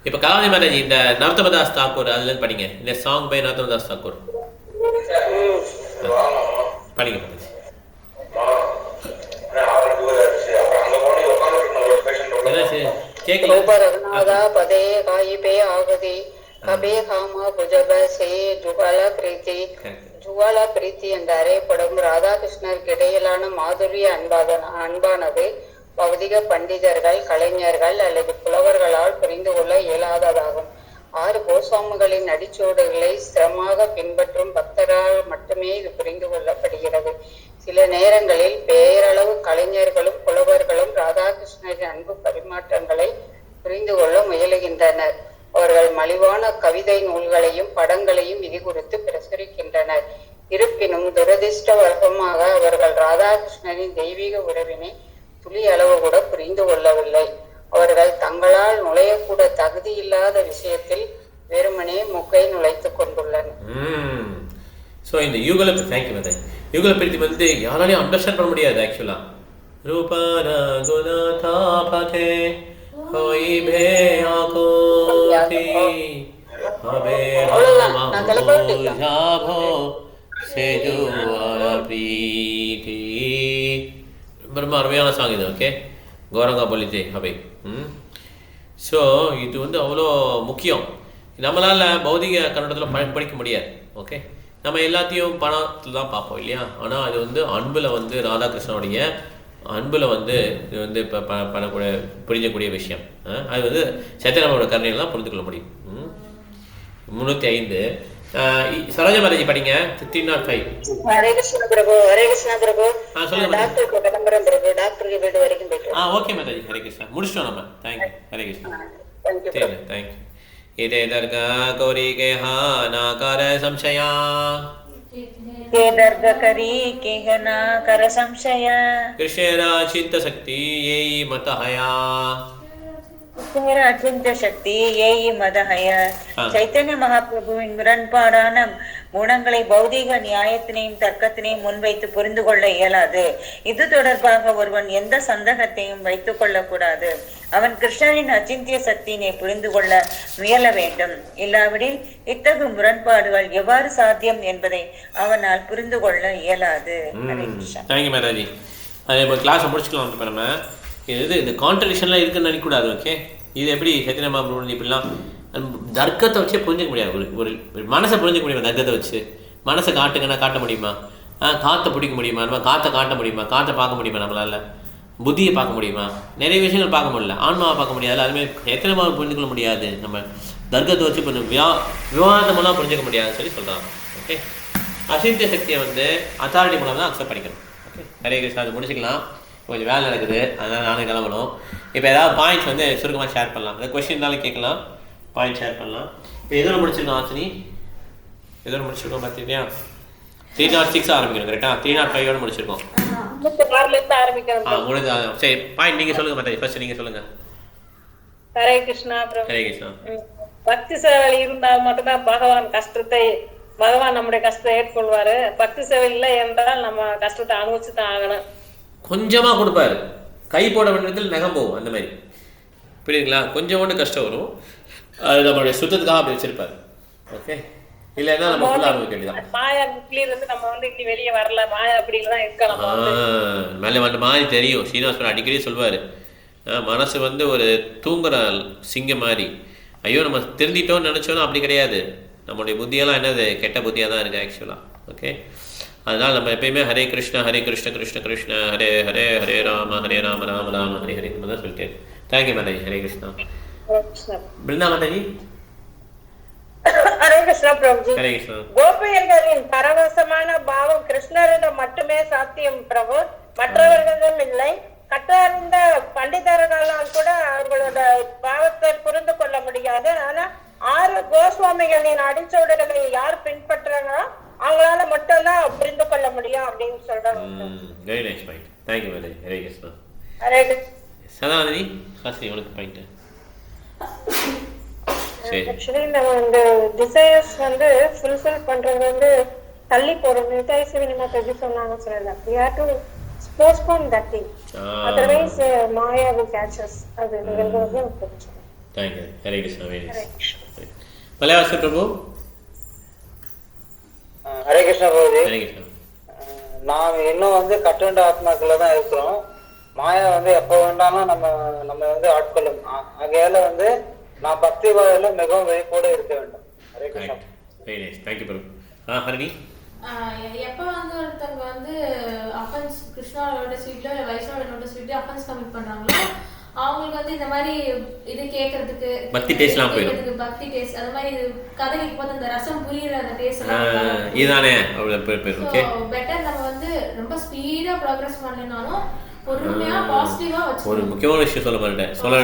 இப்போ கலாவதி மாதாஜி இந்த நரோத்தமதாஸ் தாக்கூர் அதுலேருந்து படிங்க. இந்த சாங் பை நரோத்தமதாஸ் தாக்கூர் படிங்க மாதாஜி. ரகுநாதா பதே காயிபே ஆகதி கபே காமா புஜப சே ஜுவாலா பிரீத்தி என்று அறியப்படும் ராதாகிருஷ்ணருக்கு இடையிலான மாதுரிய அன்பானது பௌதிக பண்டிதர்கள், கலைஞர்கள் அல்லது புலவர்களால் புரிந்து கொள்ள இயலாததாகும். 6 கோஸ்வாமிகளின் அடிச்சோடுகளை ஸ்திரமாக பின்பற்றும் பக்தரால் மட்டுமே இது புரிந்து கொள்ளப்படுகிறது. சில நேரங்களில் பேரளவு கலைஞர்களும் புலவர்களும் ராதாகிருஷ்ணரின் அன்பு பரிமாற்றங்களை புரிந்து கொள்ள முயலுகின்றனர். அவர்கள் மலிவான கவிதை நூல்களையும் படங்களையும் இது குறித்து பிரசுரிக்கின்றனர். இருப்பினும் துரதிர்ஷ்டவசமாக அவர்கள் ராதாகிருஷ்ணரின் தெய்வீக உறவினை துளி அளவு கூட புரிந்து கொள்ளவில்லை. அவர்கள் தங்களால் நுழையக்கூட தகுதி இல்லாத விஷயத்தில் வெறுமனே முக்கை நுழைத்துக் கொண்டுள்ளனர். ஸோ இந்த யூகல பிரீத்தி வந்து யாராலையும் அண்டர்ஸ்டாண்ட் பண்ண முடியாது. ஆக்சுவலா ரொம்ப அருமையான சாங் இது. ஓகே, கௌரங்கா பொலித்தே ஹபை. ஸோ இது வந்து அவ்வளோ முக்கியம். நம்மளால் பௌதிக கண்ணோட்டத்தில் படிக்க முடியாது. ஓகே, நம்ம எல்லாத்தையும் பணத்தில் தான் பார்ப்போம் இல்லையா? ஆனால் அது வந்து அன்பில் வந்து ராதாகிருஷ்ணனுடைய அன்பில் வந்து இது வந்து இப்போ பண்ணக்கூடிய புரிஞ்சக்கூடிய விஷயம். அது வந்து சத்யராமோட கருணையில் தான் புரிந்து கொள்ள முடியும். 305 சரோஜா மாதாஜி படிங்க. 305. ஹரே கிருஷ்ணா பிரபு. ஹரே கிருஷ்ணா பிரபு. சொல்லுங்க டாக்டருக்கு கிளம்புறேன் பிரபு. டாக்டருக்கு வீடு வரைக்கும் போயிட்டு. ஓகே மாதாஜி. ஹரே கிருஷ்ணா முடிச்சிட்டோம் நம்ம. தேங்க்யூ. ஹரே கிருஷ்ணா. தேங்க்யூ. இதே தர்க கௌரி கேஹா நாகார சம்சயா के दर्द करी के गना कर संशय कृष्णेरा चित्त शक्ति येई मत हया कृष्णेरा चित्त शक्ति येई मद हय. சைத்தன்ய மகாபிரபுவின் முரண்பாடான குணங்களை பௌதிக நியாயத்தினையும் தர்க்கத்தினையும் முன்வைத்து புரிந்து கொள்ள இயலாது. இது தொடர்பாக ஒருவன் எந்த சந்தேகத்தையும் வைத்துக் கொள்ளக்கூடாது. அவன் கிருஷ்ணனின் அச்சிந்திய சக்தியினை புரிந்து கொள்ள முயல வேண்டும். இல்லாவிடில் இத்தகு முரண்பாடுகள் எவ்வாறு சாத்தியம் என்பதை அவனால் புரிந்து கொள்ள இயலாது. தேங்க்யூ மாதாஜி. அதே இப்போ கிளாஸை முடிச்சுக்கலாம். இப்போ நம்ம இது கான்ட்ரடிக்ஷன்லாம் இருக்குன்னு நினைக்கக்கூடாது. ஓகே, இது எப்படி சைத்தன்ய மகாபிரபு இப்படிலாம் தர்க்கத்தை வச்சே புரிஞ்சிக்க முடியாது. ஒரு மனசை புரிஞ்சிக்க முடியுமா? தர்க்கத்தை வச்சு மனசை காட்டுங்கன்னா காட்ட முடியுமா? காற்றை பிடிக்க முடியுமா? நம்ம காற்றை காட்ட முடியுமா? காற்றை பார்க்க முடியுமா? நம்மளால புத்தியை பார்க்க முடியுமா? நிறைய விஷயங்கள் பார்க்க முடியல. ஆன்மாவை பார்க்க முடியாது. அதுமாதிரி எத்தனை மாதிரி புரிஞ்சுக்கொள்ள முடியாது. நம்ம தர்க்கத்தை வச்சு கொஞ்சம் விவாதமெல்லாம் புரிஞ்சிக்க முடியாதுன்னு சொல்லி சொல்கிறாங்க. ஓகே, அசிந்திய சக்தியை வந்து அத்தாரிட்டி மூலம் தான் அக்செப்ட் பண்ணிக்கணும். ஓகே, ஹரே கிருஷ்ணா. அது முடிச்சுக்கலாம். கொஞ்சம் வேலை நடக்குது, அதனால் நானும் கிளம்பணும். இப்போ ஏதாவது பாயிண்ட்ஸ் வந்து சுருக்கமாக ஷேர் பண்ணலாம். ஏதாவது கொஸ்டின் இருந்தாலும் கேட்கலாம், பாயிண்ட் ஷேர் பண்ணலாம். இப்போ எதோட முடிச்சிருக்கோம் ஆசினி? எதோட முடிச்சிருக்கோம் பார்த்துக்கிட்டியா? 306 ஆரம்பிக்கணும். கரெக்டா? 305 முடிச்சிருக்கோம். முடிஞ்சா சரி. பாயிண்ட் நீங்கள் சொல்லுங்கள் மாதாஜி. ஃபர்ஸ்ட் நீங்கள் சொல்லுங்கள். ஹரே கிருஷ்ணா. ஹரே கிருஷ்ணா. பக்தி சேவை இருந்தால் மட்டும்தான் பகவான் நம்முடைய கஷ்டத்தை ஏற்றுக்கொள்வாரு. பக்தி சேவை இல்லை என்றால் நம்ம கஷ்டத்தை அனுபவிச்சு தான் ஆகணும். கொஞ்சமாக கொடுப்பாரு, கை போட வேண்டியதில் நகம் போகும். அந்த மாதிரி புரியுதுங்களா? கொஞ்சோண்டு கஷ்டம் வரும், அது நம்மளுடைய சுத்தத்துக்காக அப்படி வச்சிருப்பாரு. ஓகே, இல்லைன்னா நம்ம ஃபுல்லாக அனுபவிக்க வேண்டியதான். மாயா இருந்து நம்ம வந்து இப்படி வெளியே வரல, மாயா அப்படிலாம் இருக்கலாம். மேலே வந்து மாதிரி தெரியும். சீனிவாசன் அடிக்கடி சொல்வார், மனசு வந்து ஒரு தூங்குற சிங்கம் மாதிரி. ஐயோ நம்ம திருந்திட்டோம்னு நினச்சோன்னா அப்படி கிடையாது. நம்மளுடைய புத்தியெல்லாம் என்னது கெட்ட புத்தியாக தான் இருக்குது ஆக்சுவலாக. ஓகே, அதனால் நம்ம எப்பயுமே ஹரே கிருஷ்ணா கிருஷ்ண கிருஷ்ண ஹரே ஹரே ஹரே ராம ராம ராம ஹரே ஹரே நம்ம தான் சொல்லிட்டேன். தேங்க்யூ மாதாஜி. ஹரே கிருஷ்ணா. பிருந்தா மாதாஜி. ஹரே கிருஷ்ணா பிரபுஜி. ஹரே கிருஷ்ணா. கோபியர்களின் பரவசமான பாவம் கிருஷ்ணரிடம் மட்டுமே சாத்தியம் பிரபு, மற்றவர்களிடம் இல்லை. கற்றறிந்த பண்டிதர்களால் கூட அவர்களோட பாவத்தை புரிந்து கொள்ள முடியாது. ஆனா 6 கோஸ்வாமிகளின் அடிச்சோடுகளை யார் பின்பற்றுறாங்களோ அவங்களால மட்டும்தான் புரிந்து கொள்ள முடியும் அப்படின்னு சொல்றாங்க. Very nice point. Thank you Mataji. Hare Krishna. Hare Krishna. சதானி ஹாசி உனக்கு பாயிண்ட். ஆக்சுவலி நம்ம இந்த டிசைர்ஸ் வந்து ஃபுல்ஃபில் பண்றது தள்ளி போறது. சிவனிமா பற்றி சொன்னாங்க சொல்லல. we have to postpone that thing, otherwise maya will catch us. அது நிகழ்வு புரிஞ்சு. Thank you. Hare Krishna. Very nice. மலையாள பிரபு. ஹரே கிருஷ்ணா பிரபுஜி. ஹரே கிருஷ்ணா. நாம் இன்னும் கட்டுண்ட ஆத்மாக்கள தான் இருக்கிறோம். மாயா எப்போ வேண்டாலும் நம்ம ஆட்கொள்ளும். ஆகையால நான் பக்தி வாழ்ல மிகவும் விழிப்போடு இருக்க வேண்டும். Hare Krishna. Very nice. Thank you Prabhu. ஹரணி. எப்போ ஒருத்தவங்க அஃபென்ஸ் கிருஷ்ணாவோட ஸ்வீட்ல இல்லை வைஷ்ணவோட ஸ்வீட்ல அஃபென்ஸ் கமிட் பண்றாங்களோ அவங்களுக்கு இந்த மாதிரி இது கேட்கறதுக்கு பக்தி டேஸ்ட்லாம் போயிடும். பக்தி டேஸ்ட் அது மாதிரி கதை கேட்கும்போது அந்த ரசம் புரியுற அந்த டேஸ்ட் எல்லாம் இதுதானே அவ்வளவு பேர். ஓகே, பெட்டர் நம்ம ரொம்ப ஸ்பீடா ப்ரோக்ரஸ் பண்ணலனாலும் பொறுமையா பாசிட்டிவா வச்சு. ஒரு முக்கியமான விஷயம் சொல்ல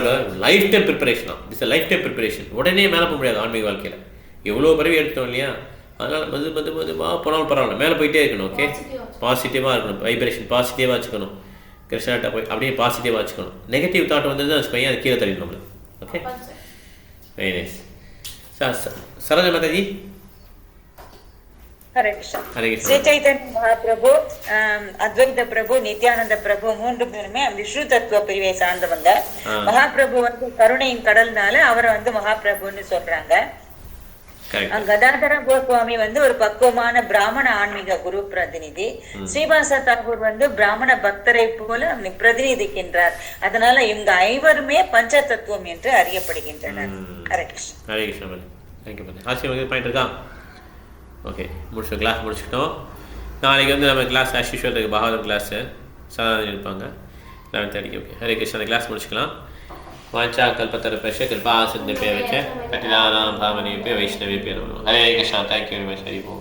லைஃப் டைம் ப்ரிப்பரேஷனா. It's life time preparation. உடனே மேலே போக முடியாது ஆன்மீக வாழ்க்கையில். எவ்வளோ பிறவி எடுத்தோம் இல்லையா? அதனால் போனாலும் பரவாயில்ல, மேலே போயிட்டே இருக்கணும். ஓகே, பாசிட்டிவாக இருக்கணும். வைப்ரேஷன் பாசிட்டிவாக வச்சுக்கணும். கிருஷ்ணாட்ட போய் அப்படியே பாசிட்டிவாக வச்சுக்கணும். நெகட்டிவ் தாட் வந்து வச்சுக்கோங்க, அது கீழே தள்ளிடும் நம்மளை. Okay, very nice. Saroja Mataji. Hare Krishna. Shri Chaitanya Mahaprabhu, Advaita Prabhu, Nityananda பிரபு 3 பேருமே விஷ்ணு தத்துவ பிரிவை சார்ந்தவங்க. மகாபிரபு கருணையின் கடல்னால அவரை மகாபிரபுன்னு சொல்றாங்க. கதாதர கோஸ்வாமி ஒரு பக்குவமான பிராமண ஆன்மீக குரு பிரதிநிதி. ஸ்ரீவாச தாக்கூர் பிராமண பக்தரை போல பிரதிநிதிக்கின்றார். அதனால இவங்க 5 பஞ்ச தத்துவம் என்று அறியப்படுகின்றனர். ஹரே கிருஷ்ணா. ஹரே கிருஷ்ணா. பாயிண்ட் இருக்கா? ஓகே, முடிச்சோம். கிளாஸ் முடிச்சுட்டோம். நாளைக்கு நம்ம கிளாஸ் ஆஷிஷ்வர் பாகவதம் கிளாஸு சாதாரண இருப்பாங்க 11:30. ஓகே, ஹரே கிருஷ்ணா. அந்த கிளாஸ் முடிச்சுக்கலாம். वाचा कल्पतरुभ्यश्च कृपा सिन्धुभ्यश्च पतितानां पावनेभ्यो वैष्णवेभ्यो नमो नमः. Hare Krishna. Thank you very much. Hari बोल.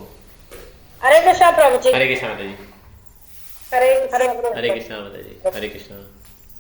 हरे कृष्णा प्रभु जी. हरे कृष्णा माता जी. हरे हरे कृष्णा माता जी. हरे कृष्णा.